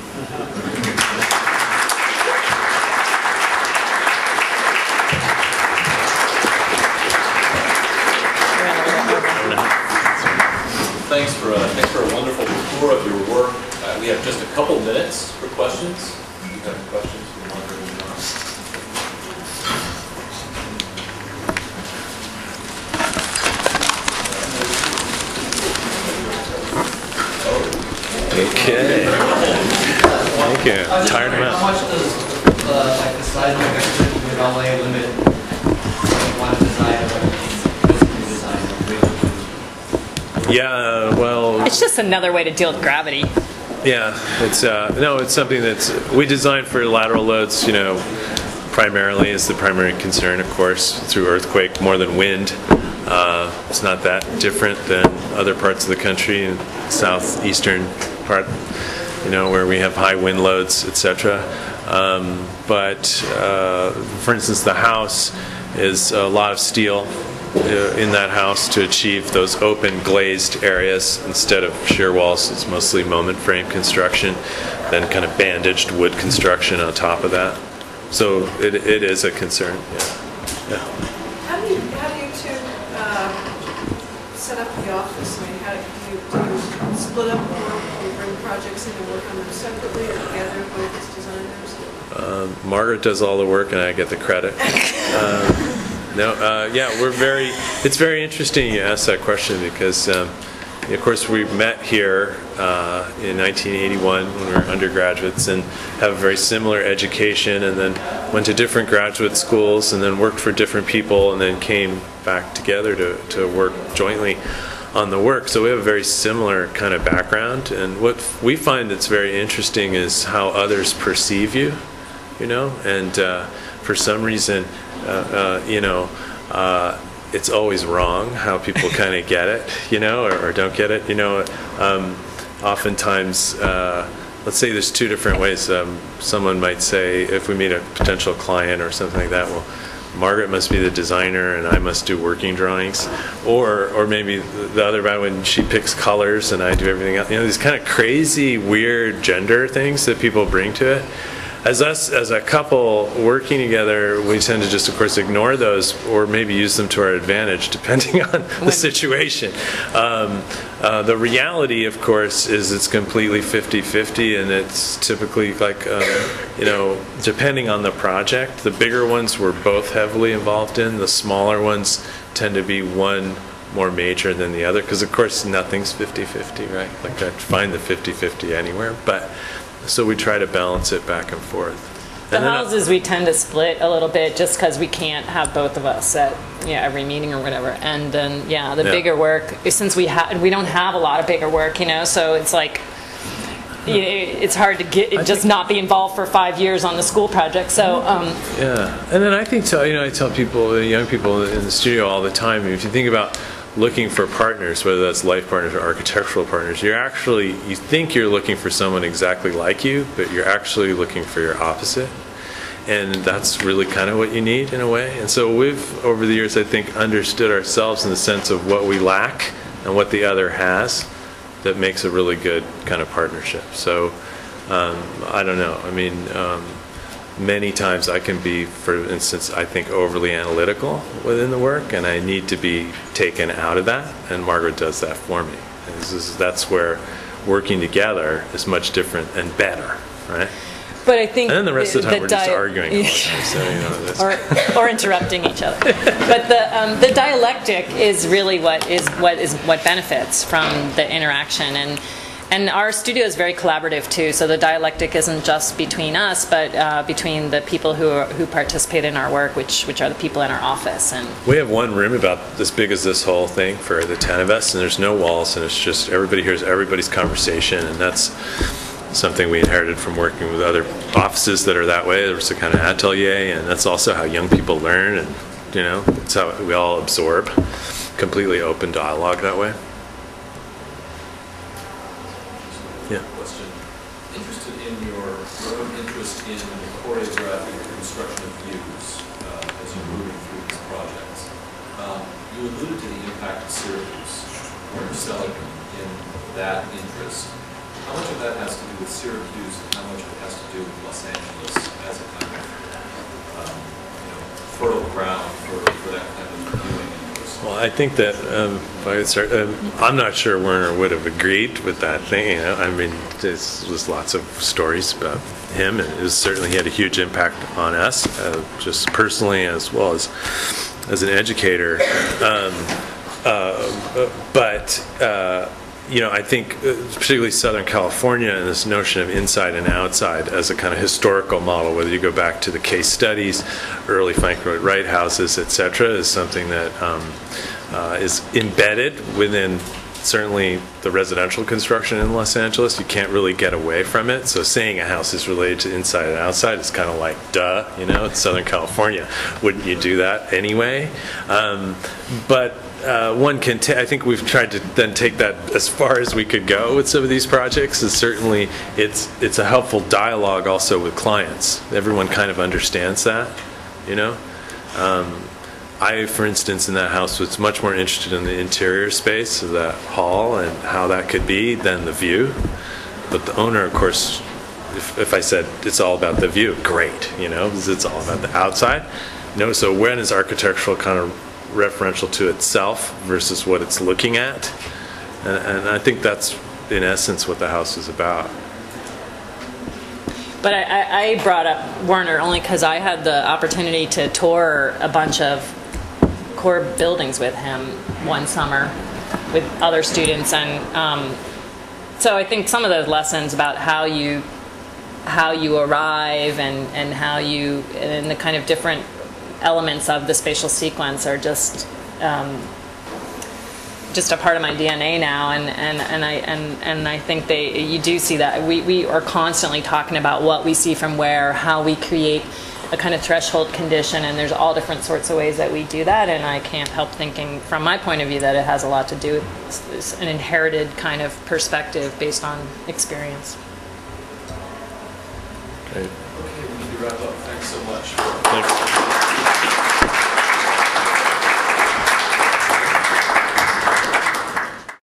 thanks for a wonderful tour of your work. We have just a couple minutes for questions. If you have any questions for Margaret and John. Okay. Thank you. Tired him out. How much does like the size of the exhibition in LA limit one design or design? Yeah, well, It's just another way to deal with gravity. yeah, it's no, it's something that's we designed for lateral loads. You know, primarily is the primary concern, of course, through earthquake more than wind. It's not that different than other parts of the country, in southeastern part, you know, where we have high wind loads, etc. But for instance, the house is a lot of steel in that house to achieve those open glazed areas instead of shear walls. It's mostly moment frame construction, then kind of bandaged wood construction on top of that. So it is a concern. Yeah. How do you two set up the office? I mean, how do you split up work or bring projects in and work on them separately or together with as designers? Margaret does all the work and I get the credit. It's very interesting you ask that question because, of course, we met here in 1981 when we were undergraduates and have a very similar education and then went to different graduate schools and then worked for different people and then came back together to work jointly on the work. So we have a very similar kind of background, and what we find that's very interesting is how others perceive you, you know, and for some reason, it's always wrong how people kind of get it, you know, or don't get it, you know. Oftentimes, let's say there's two different ways. Someone might say, if we meet a potential client or something like that, well, Margaret must be the designer and I must do working drawings, or maybe the other way when she picks colors and I do everything else. You know, these kind of crazy, weird gender things that people bring to it. As us, as a couple working together, we tend to just, of course, ignore those or maybe use them to our advantage, depending on the situation. The reality, of course, is it's completely 50-50, and it's typically like, depending on the project. The bigger ones we're both heavily involved in. The smaller ones tend to be one more major than the other, because, of course, nothing's 50-50, right? Like, I'd find the 50-50 anywhere, but so we try to balance it back and forth. The houses we tend to split a little bit just because we can't have both of us at every meeting or whatever. And then the bigger work, since we don't have a lot of bigger work, you know, so it's like it's hard to just not be involved for 5 years on the school project. So and then I think I tell people, young people in the studio all the time, if you think about looking for partners, whether that's life partners or architectural partners, you think you're looking for someone exactly like you, but you're actually looking for your opposite. And that's really kind of what you need in a way. And so we've, over the years, I think, understood ourselves in the sense of what we lack and what the other has that makes a really good kind of partnership. So I don't know. I mean, many times I can be, for instance, I think overly analytical within the work, and I need to be taken out of that, and Margaret does that for me. And that's where working together is much different and better, right? But I think, and then the rest of the time we're just arguing all the time, so, or interrupting each other. But the dialectic is really what benefits from the interaction, and our studio is very collaborative too. So the dialectic isn't just between us, but between the people who participate in our work, which are the people in our office. And we have one room about as big as this whole thing for the 10 of us, and there's no walls, and it's just everybody hears everybody's conversation, and that's something we inherited from working with other offices that are that way. There's a kind of atelier, and that's also how young people learn, and it's how we all absorb completely open dialogue that way. Yeah. Question. Interested in your own interest in choreographing the construction of views as you're moving through these projects. You alluded to the impact of Syracuse or yourself in that interest. How much of that has to do with Syracuse and how much of it has to do with Los Angeles as a kind of fertile ground for that kind of viewing interest? Well, I think that if I could start, I'm not sure Werner would have agreed with that thing. You know, I mean, there's lots of stories about him, and certainly he had a huge impact on us, just personally as well as an educator. You know, I think particularly Southern California and this notion of inside and outside as a kind of historical model, whether you go back to the case studies, early Frank Lloyd Wright houses, etc., is something that is embedded within certainly the residential construction in Los Angeles. You can't really get away from it. So saying a house is related to inside and outside is kind of like, duh, you know, it's Southern California. Wouldn't you do that anyway? One can, I think we've tried to then take that as far as we could go with some of these projects. Is certainly it's a helpful dialogue also with clients. Everyone kind of understands that, you know. I, for instance, in that house was much more interested in the interior space of that hall and how that could be than the view. But the owner, of course, if I said it's all about the view, great, you know, because it's all about the outside. No, so when is architectural kind of referential to itself versus what it's looking at? And I think that's, in essence, what the house is about. But I brought up Werner only because I had the opportunity to tour a bunch of core buildings with him one summer with other students, and so I think some of those lessons about how you arrive and how you, and the kind of different elements of the spatial sequence are just a part of my DNA now, and I think you do see that we are constantly talking about what we see from where, how we create a kind of threshold condition, and there's all different sorts of ways that we do that, and I can't help thinking from my point of view that it has a lot to do with an inherited kind of perspective based on experience. Great. Okay, we need to wrap up. Thanks so much. Thanks.